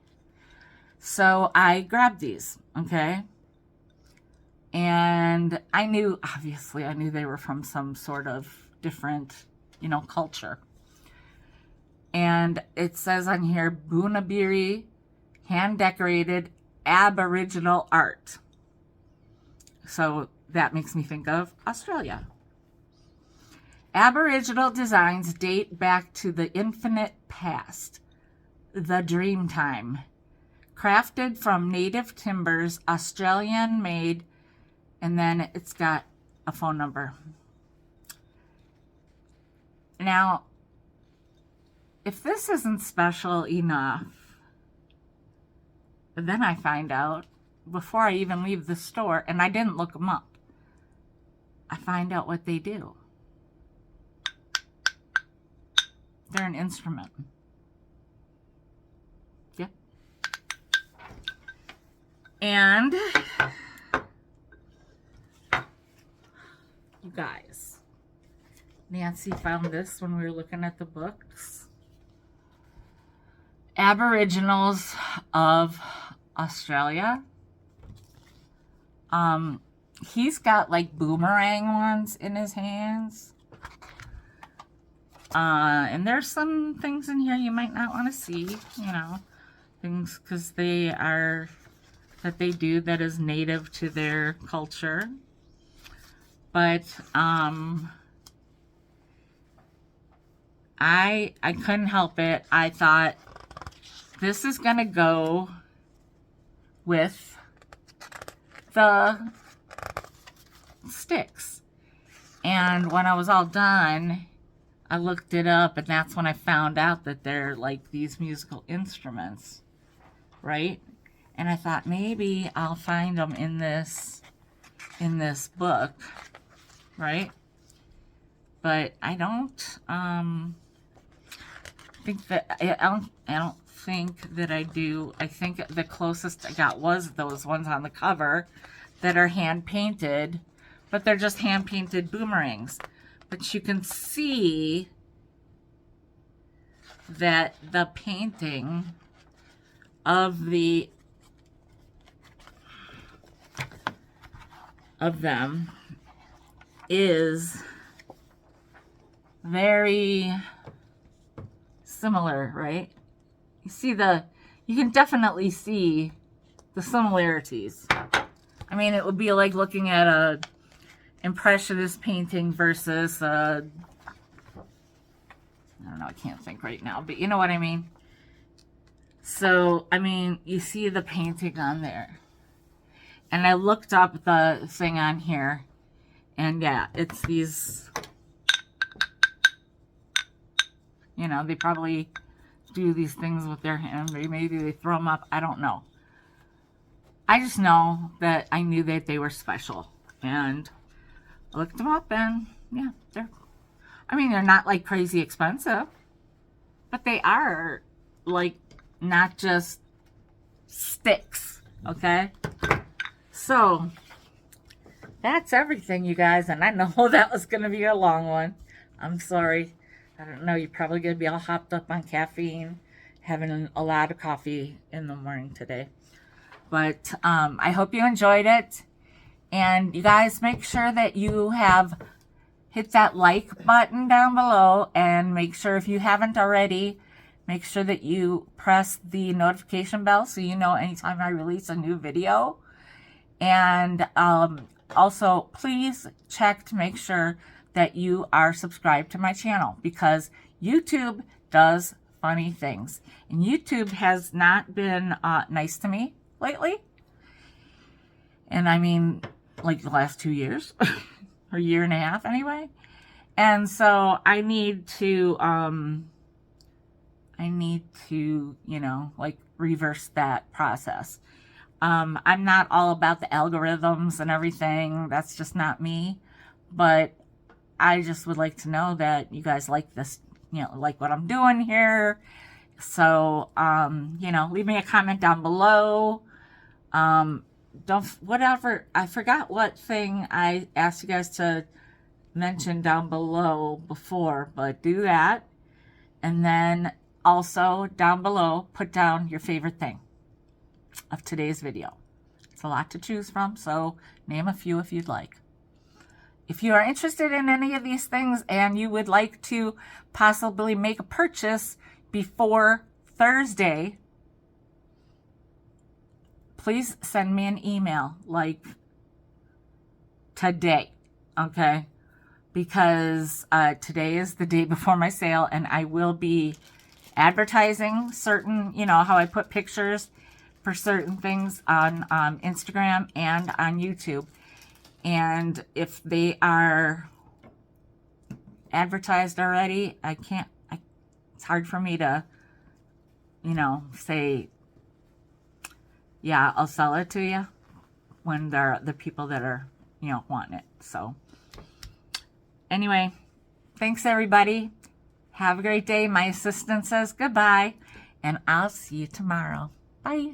So I grabbed these, okay? And obviously I knew they were from some sort of different, culture. And it says on here, Bunabiri, hand-decorated Aboriginal art. So that makes me think of Australia. Aboriginal designs date back to the infinite past, the dream time. Crafted from native timbers, Australian-made, and then it's got a phone number. Now, if this isn't special enough, then I find out, before I even leave the store, and I didn't look them up, I find out what they do. They're an instrument. Yep. And you guys, Nancy found this when we were looking at the books. Aboriginals of Australia. He's got like boomerang ones in his hands. And there's some things in here you might not want to see, things because they do that is native to their culture. But I couldn't help it. I thought this is gonna go with the sticks. And when I was all done, I looked it up, and that's when I found out that they're like these musical instruments, right? And I thought maybe I'll find them in this book, right? But I don't think that I don't think that I do. I think the closest I got was those ones on the cover that are hand painted, but they're just hand painted boomerangs. But you can see that the painting of them is very similar, right? You can definitely see the similarities. I mean, it would be like looking at a impressionist painting versus I don't know, I can't think right now, but you know what I mean? So, I mean, you see the painting on there. And I looked up the thing on here, and yeah, it's these, you know, they probably do these things with their hand. Maybe they throw them up. I don't know. I just know that I knew that they were special. And I looked them up, and yeah, they're not like crazy expensive, but they are like not just sticks, okay? So that's everything, you guys, and I know that was going to be a long one. I'm sorry. I don't know, you're probably going to be all hopped up on caffeine, having a lot of coffee in the morning today. But I hope you enjoyed it. And you guys, make sure that you have hit that like button down below, and make sure, if you haven't already, make sure that you press the notification bell so you know anytime I release a new video. And also, please check to make sure that you are subscribed to my channel, because YouTube does funny things. And YouTube has not been nice to me lately. And I mean, like the last 2 years, or a year and a half anyway. And so I need to, you know, like reverse that process. I'm not all about the algorithms and everything. That's just not me. But I just would like to know that you guys like this, you know, like what I'm doing here. So, you know, leave me a comment down below. I forgot what thing I asked you guys to mention down below before, but do that. And then also down below, put down your favorite thing of today's video. It's a lot to choose from, so name a few if you'd like. If you are interested in any of these things and you would like to possibly make a purchase before Thursday, please send me an email, like today, okay? Because today is the day before my sale, and I will be advertising certain, you know, how I put pictures for certain things on Instagram and on YouTube. And if they are advertised already, it's hard for me to, you know, say, yeah, I'll sell it to you when they're the people that are, you know, wanting it. So anyway, thanks everybody. Have a great day. My assistant says goodbye, and I'll see you tomorrow. Bye.